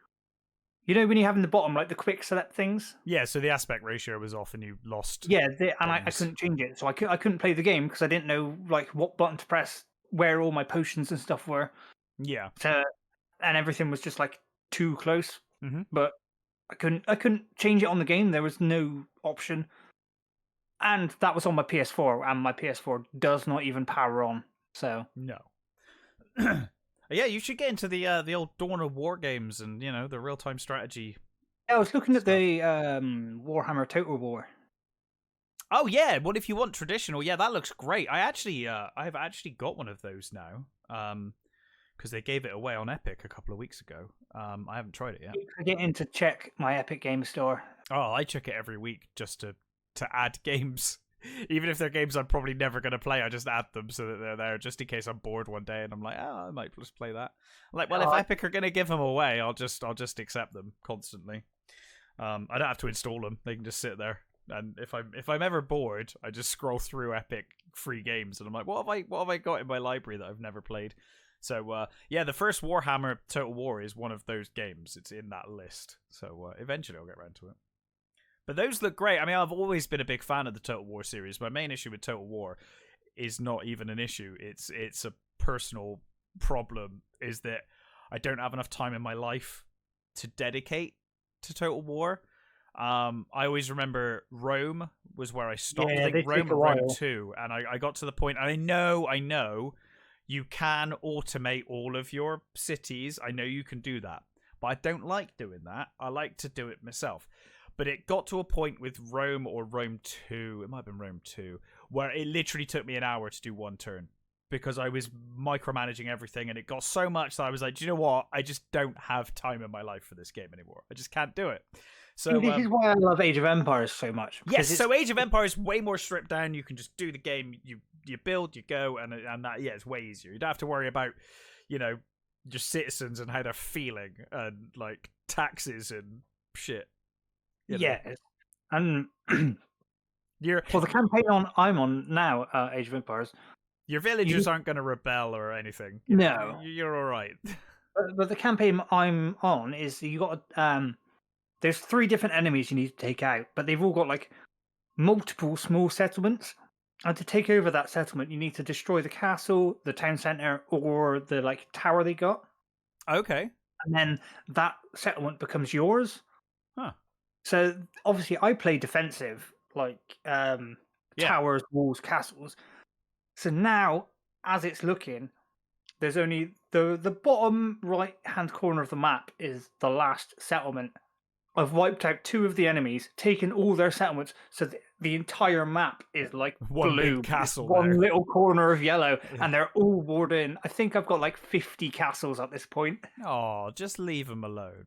when you have in the bottom like the quick select things. Yeah, so the aspect ratio was off and you lost. Yeah, I couldn't change it, so I couldn't play the game because I didn't know like what button to press, where all my potions and stuff were. Yeah. And everything was just like too close. Mm-hmm. But I couldn't change it on the game. There was no option. And that was on my PS4, and my PS4 does not even power on. So no. Yeah, you should get into the old Dawn of War games and the real time strategy. Yeah, I was looking at the Warhammer Total War. Oh yeah, well if you want traditional, yeah, that looks great. I've actually got one of those now, because they gave it away on Epic a couple of weeks ago. I haven't tried it yet. I get in to check my Epic Game Store. Oh, I check it every week just to add games, even if they're games I'm probably never going to play. I just add them so that they're there just in case I'm bored one day and I'm like, I might just play that. I'm like, well, if Epic are going to give them away, I'll just accept them constantly. I don't have to install them; they can just sit there. And if I'm ever bored, I just scroll through Epic free games, and I'm like, what have I got in my library that I've never played? So yeah, the first Warhammer Total War is one of those games. It's in that list. So eventually I'll get around to it. But those look great. I mean, I've always been a big fan of the Total War series. My main issue with Total War is not even an issue. It's a personal problem. Is that I don't have enough time in my life to dedicate to Total War. I always remember Rome was where I stopped. Yeah, I think Rome 2, and I got to the point. I know, you can automate all of your cities. I know you can do that, but I don't like doing that. I like to do it myself. But it got to a point with Rome or Rome 2, it might have been Rome 2, where it literally took me an hour to do one turn because I was micromanaging everything, and it got so much that I was like, do you know what? I just don't have time in my life for this game anymore. I just can't do it. So this is why I love Age of Empires so much. Yes, so Age of Empires is way more stripped down. You can just do the game. You you build, you go, and that it's way easier. You don't have to worry about, your citizens and how they're feeling and like taxes and shit. Yeah, and the campaign I'm on now, Age of Empires. Your villagers aren't going to rebel or anything. No, you're all right. But the campaign I'm on is you got there's 3 different enemies you need to take out, but they've all got like multiple small settlements. And to take over that settlement, you need to destroy the castle, the town center, or the like tower they got. Okay. And then that settlement becomes yours. Huh. So obviously, I play defensive, like towers, walls, castles. So now, as it's looking, there's only the bottom right hand corner of the map is the last settlement. I've wiped out 2 of the enemies, taken all their settlements, so the entire map is like one blue. big castle. One little corner of yellow, and they're all walled in. I think I've got like 50 castles at this point. Oh, just leave them alone.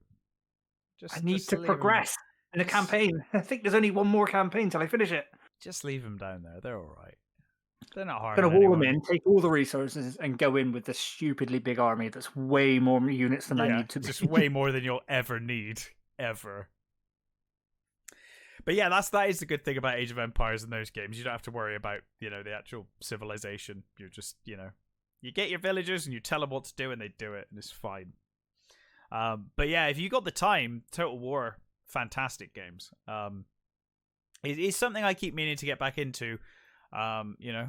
I need to progress in the campaign. I think there's only one more campaign till I finish it. Just leave them down there. They're all right. They're not hard. I'm gonna wall them in, take all the resources, and go in with this stupidly big army that's way more units than I need to. Just way more than you'll ever need, ever. But yeah, that is the good thing about Age of Empires and those games. You don't have to worry about the actual civilization. You're just you get your villagers and you tell them what to do and they do it and it's fine. But yeah, if you got the time, Total War, fantastic games. It's something I keep meaning to get back into.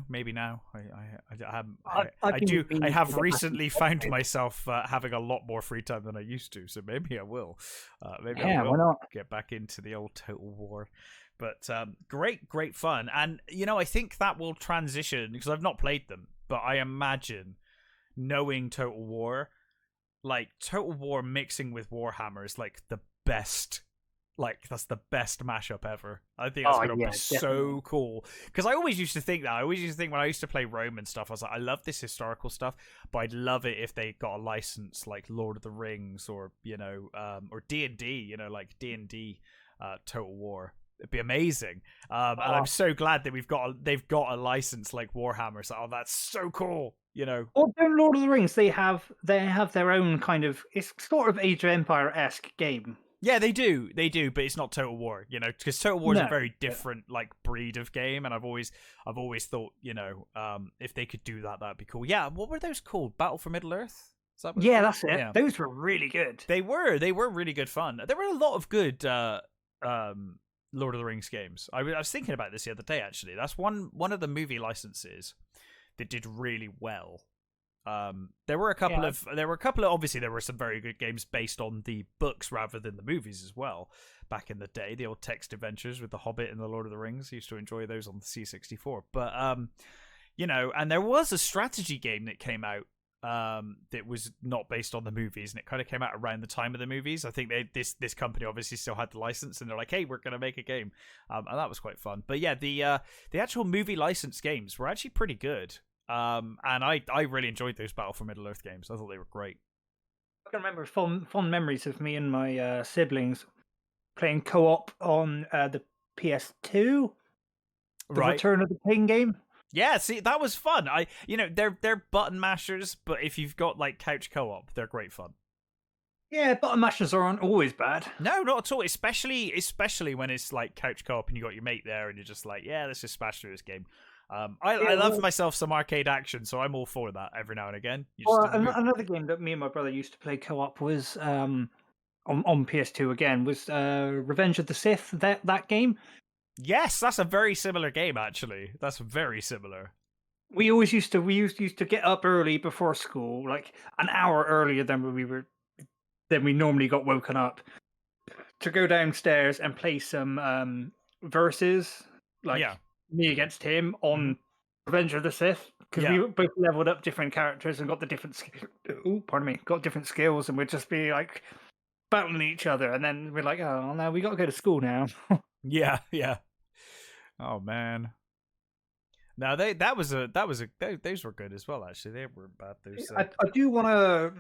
Maybe now. I have recently found myself having a lot more free time than I used to, so maybe I will. I will why not? Get back into the old Total War. But great fun, and I think that will transition because I've not played them, but I imagine knowing Total War, like Total War mixing with Warhammer is like the best. Like, that's the best mashup ever. I think that's going to be so cool. Because I always used to think that. I always used to think when I used to play Rome and stuff, I was like, I love this historical stuff, but I'd love it if they got a license like Lord of the Rings or, or D&D, like D&D Total War. It'd be amazing. And I'm so glad that they've got a license like Warhammer. So, that's so cool. Or in Lord of the Rings, they have their own kind of, it's sort of Age of Empire-esque game. Yeah, they do, but it's not Total War, because Total War is a very different like breed of game, and I've always thought, if they could do that, that'd be cool. Yeah, what were those called? Battle for Middle Earth? That's it. Yeah. Those were really good. They were really good fun. There were a lot of good Lord of the Rings games. I was thinking about this the other day actually. That's one of the movie licenses that did really well. There were a couple of obviously there were some very good games based on the books rather than the movies as well back in the day, the old text adventures with the Hobbit and the Lord of the Rings. I used to enjoy those on the C64, but and there was a strategy game that came out that was not based on the movies, and it kind of came out around the time of the movies. I think this company obviously still had the license, and they're like, hey, we're going to make a game, and that was quite fun. But yeah, the actual movie licensed games were actually pretty good. And I really enjoyed those Battle for Middle Earth games. I thought they were great. I can remember fond memories of me and my siblings playing co-op on the PS2, the Return of the King game. Yeah, see, that was fun. They're button mashers, but if you've got like couch co-op, they're great fun. Yeah, button mashers aren't always bad. No, not at all. Especially when it's like couch co-op and you got your mate there, and you're just like, yeah, let's just smash through this game. I love myself some arcade action, so I'm all for that every now and again. Another game that me and my brother used to play co-op was on PS2 again was Revenge of the Sith. That game. Yes, that's a very similar game actually. That's very similar. We used to get up early before school, like an hour earlier than we normally got woken up, to go downstairs and play some versus me against him on Revenge of the Sith, because we both leveled up different characters and got the different skills, and we'd just be like battling each other, and then we're like, oh no, we got to go to school now. yeah. Oh man. Now those were good as well. Actually, they weren't bad. I do want to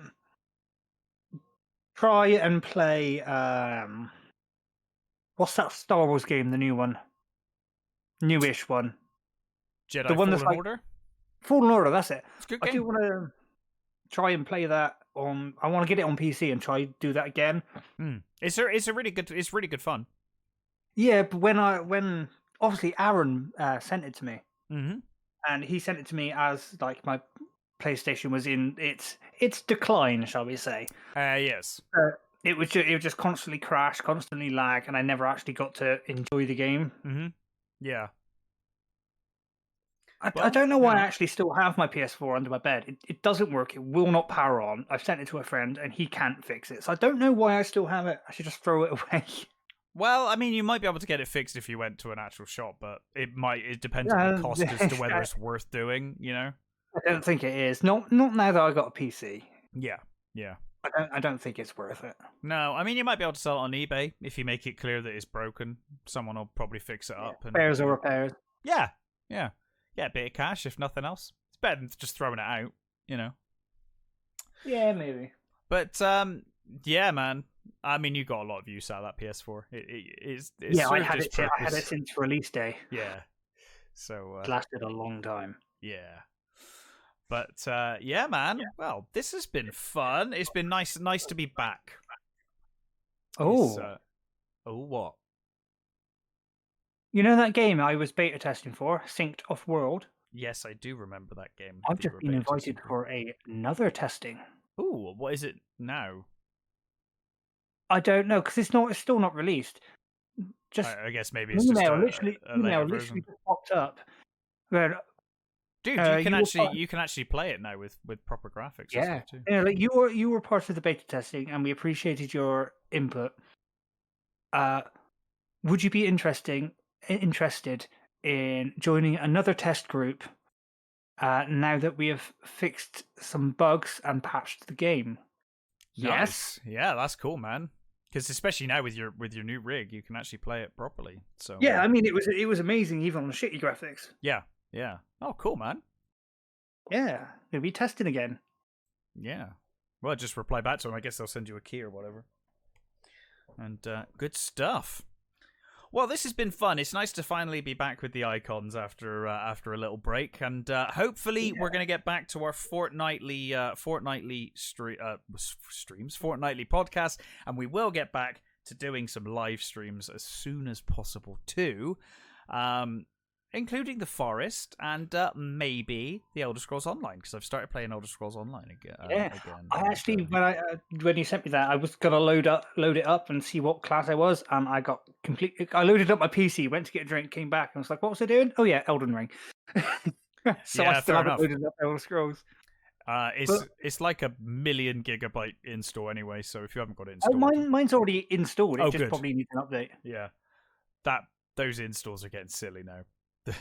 try and play. What's that Star Wars game? The new one. Newish one. Jedi Fallen Order? Fallen Order. That's it. It's a good I do game. want to try and play that on. I want to get it on PC and try do that again. It's really good fun. Yeah, but when obviously Aaron sent it to me, Mm-hmm. and he sent it to me as like my PlayStation was in its decline, shall we say? Yes. It would just constantly crash, constantly lag, and I never actually got to enjoy the game. Mm-hmm. Yeah. I don't know why I actually still have my PS4 under my bed. It doesn't work. It will not power on. I've sent it to a friend, and he can't fix it. So I don't know why I still have it. I should just throw it away. Well, I mean, you might be able to get it fixed if you went to an actual shop, but it depends on the cost as to whether it's worth doing, you know? I don't think it is. Not now that I got a PC. Yeah. I don't think it's worth it. No, I mean, you might be able to sell it on eBay if you make it clear that it's broken. Someone will probably fix it up. And Repairs or repairs. Yeah. Yeah, a bit of cash, if nothing else. It's better than just throwing it out, you know? Yeah, maybe. But, yeah, man. I mean, you got a lot of use out of that PS4. It's I had it since release day. Yeah. So it lasted a long time. Yeah. But yeah, man. Yeah. Well, this has been fun. It's been nice to be back. Oh. What? You know that game I was beta testing for, Synced Off World? Yes, I do remember that game. I've just been invited for another testing. Ooh, what is it now? I don't know, because it's still not released. Just I guess maybe it's just literally just popped up. Where, dude, you can actually play it now with proper graphics. Yeah, and stuff too. Yeah, like you were part of the beta testing, and we appreciated your input. Would you be interested in joining another test group? Now that we have fixed some bugs and patched the game. Nice. Yes. Yeah, that's cool, man. Because especially now with your new rig, you can actually play it properly. So yeah, I mean it was amazing even on the shitty graphics. Yeah. Oh, cool, man. Yeah, we'll be testing again. Yeah. Well, just reply back to them. I guess they'll send you a key or whatever. And good stuff. Well, this has been fun. It's nice to finally be back with the icons after a little break, and hopefully we're going to get back to our fortnightly podcast, and we will get back to doing some live streams as soon as possible too, including The Forest and maybe the Elder Scrolls Online, because I've started playing Elder Scrolls Online again. I actually, when you sent me that, I was gonna load it up and see what class I was, and I got I loaded up my PC, went to get a drink, came back, and was like, "What was I doing? Oh yeah, Elden Ring." So I still haven't loaded up Elder Scrolls. It's like a 1,000,000 gigabyte install anyway, so if you haven't got it installed, mine's already installed. It just good. Probably needs an update. Yeah, those installs are getting silly now.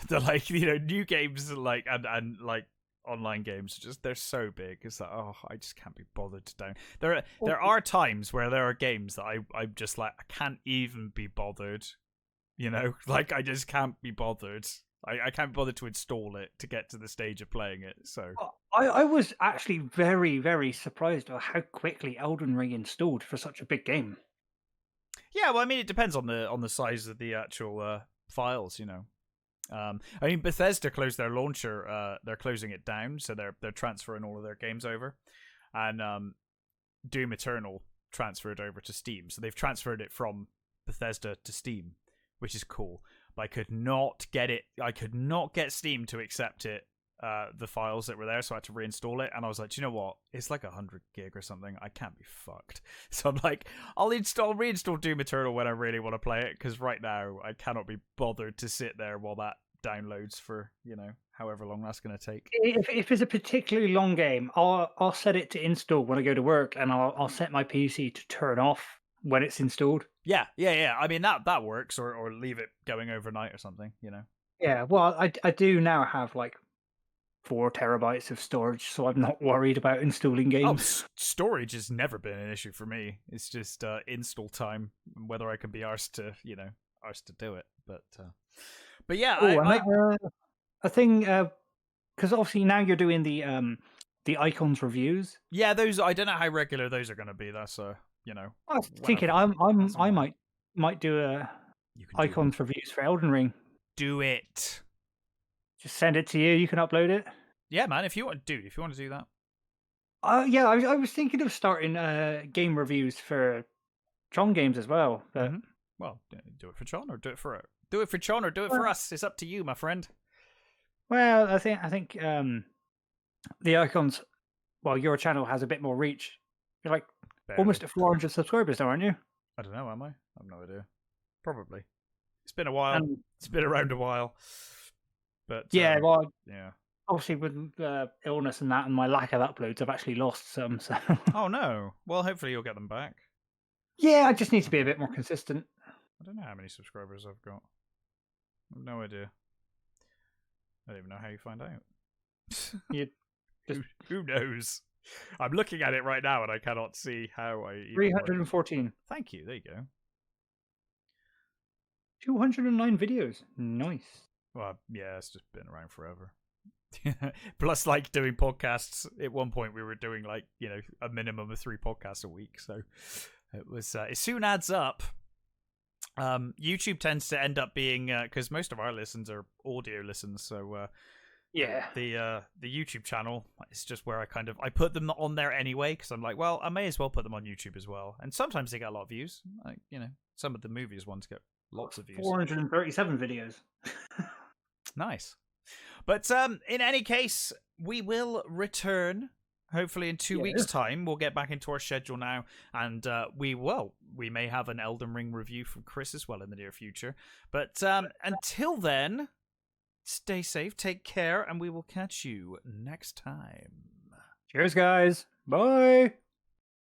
They're like, new games like and like online games, just they're so big. It's like, oh, I just can't be bothered to down. There are times where there are games that I'm just like, I can't even be bothered. Like I just can't be bothered. I can't be bothered to install it to get to the stage of playing it. So I was actually very, very surprised at how quickly Elden Ring installed for such a big game. Yeah, well, I mean, it depends on the size of the actual files, I mean, Bethesda closed their launcher. They're closing it down, so they're transferring all of their games over, and Doom Eternal transferred over to Steam. So they've transferred it from Bethesda to Steam, which is cool. But I could not get it. I could not get Steam to accept it. The files that were there, so I had to reinstall it. And I was like, do you know what? It's like 100 gig or something. I can't be fucked. So I'm like, I'll reinstall Doom Eternal when I really want to play it, because right now I cannot be bothered to sit there while that downloads for however long that's going to take. If it's a particularly long game, I'll set it to install when I go to work, and I'll set my PC to turn off when it's installed. Yeah. I mean that works, or leave it going overnight or something. Yeah. Well, I do now have like 4 terabytes of storage, so I'm not worried about installing games. Storage has never been an issue for me. It's just install time, whether I can be arsed to do it. But yeah, a thing, because obviously now you're doing the icons reviews. Yeah, those, I don't know how regular those are going to be. That's I was thinking I might do icons reviews for Elden Ring. Do it. Just send it to you. You can upload it. Yeah, man. If you want to do that. Yeah, I was thinking of starting game reviews for Tron games as well. But well, do it for Tron or do it for Tron or do it for us. It's up to you, my friend. Well, I think the Icons. Well, your channel has a bit more reach. You're like almost at 400 subscribers now, aren't you? I don't know. Am I? I have no idea. Probably. It's been a while. It's been around a while. But yeah, well, yeah. Obviously, with illness and that, and my lack of uploads, I've actually lost some. So. Oh no! Well, hopefully you'll get them back. Yeah, I just need to be a bit more consistent. I don't know how many subscribers I've got. I have no idea. I don't even know how you find out. Who knows? I'm looking at it right now and I cannot see how I. 314. Thank you. There you go. 209 videos. Nice. Well, yeah, it's just been around forever. Plus, like doing podcasts. At one point, we were doing like a minimum of 3 podcasts a week. So it was. It soon adds up. YouTube tends to end up being because most of our listens are audio listens. So yeah, the YouTube channel is just where I put them on there anyway because I'm like, well, I may as well put them on YouTube as well. And sometimes they get a lot of views. Like some of the movies ones get lots of views. 437 videos. Nice. But in any case, we will return. Hopefully in 2 weeks' time, we'll get back into our schedule now, and we may have an Elden Ring review from Chris as well in the near future. But until then, stay safe, take care, and we will catch you next time. Cheers, guys. Bye.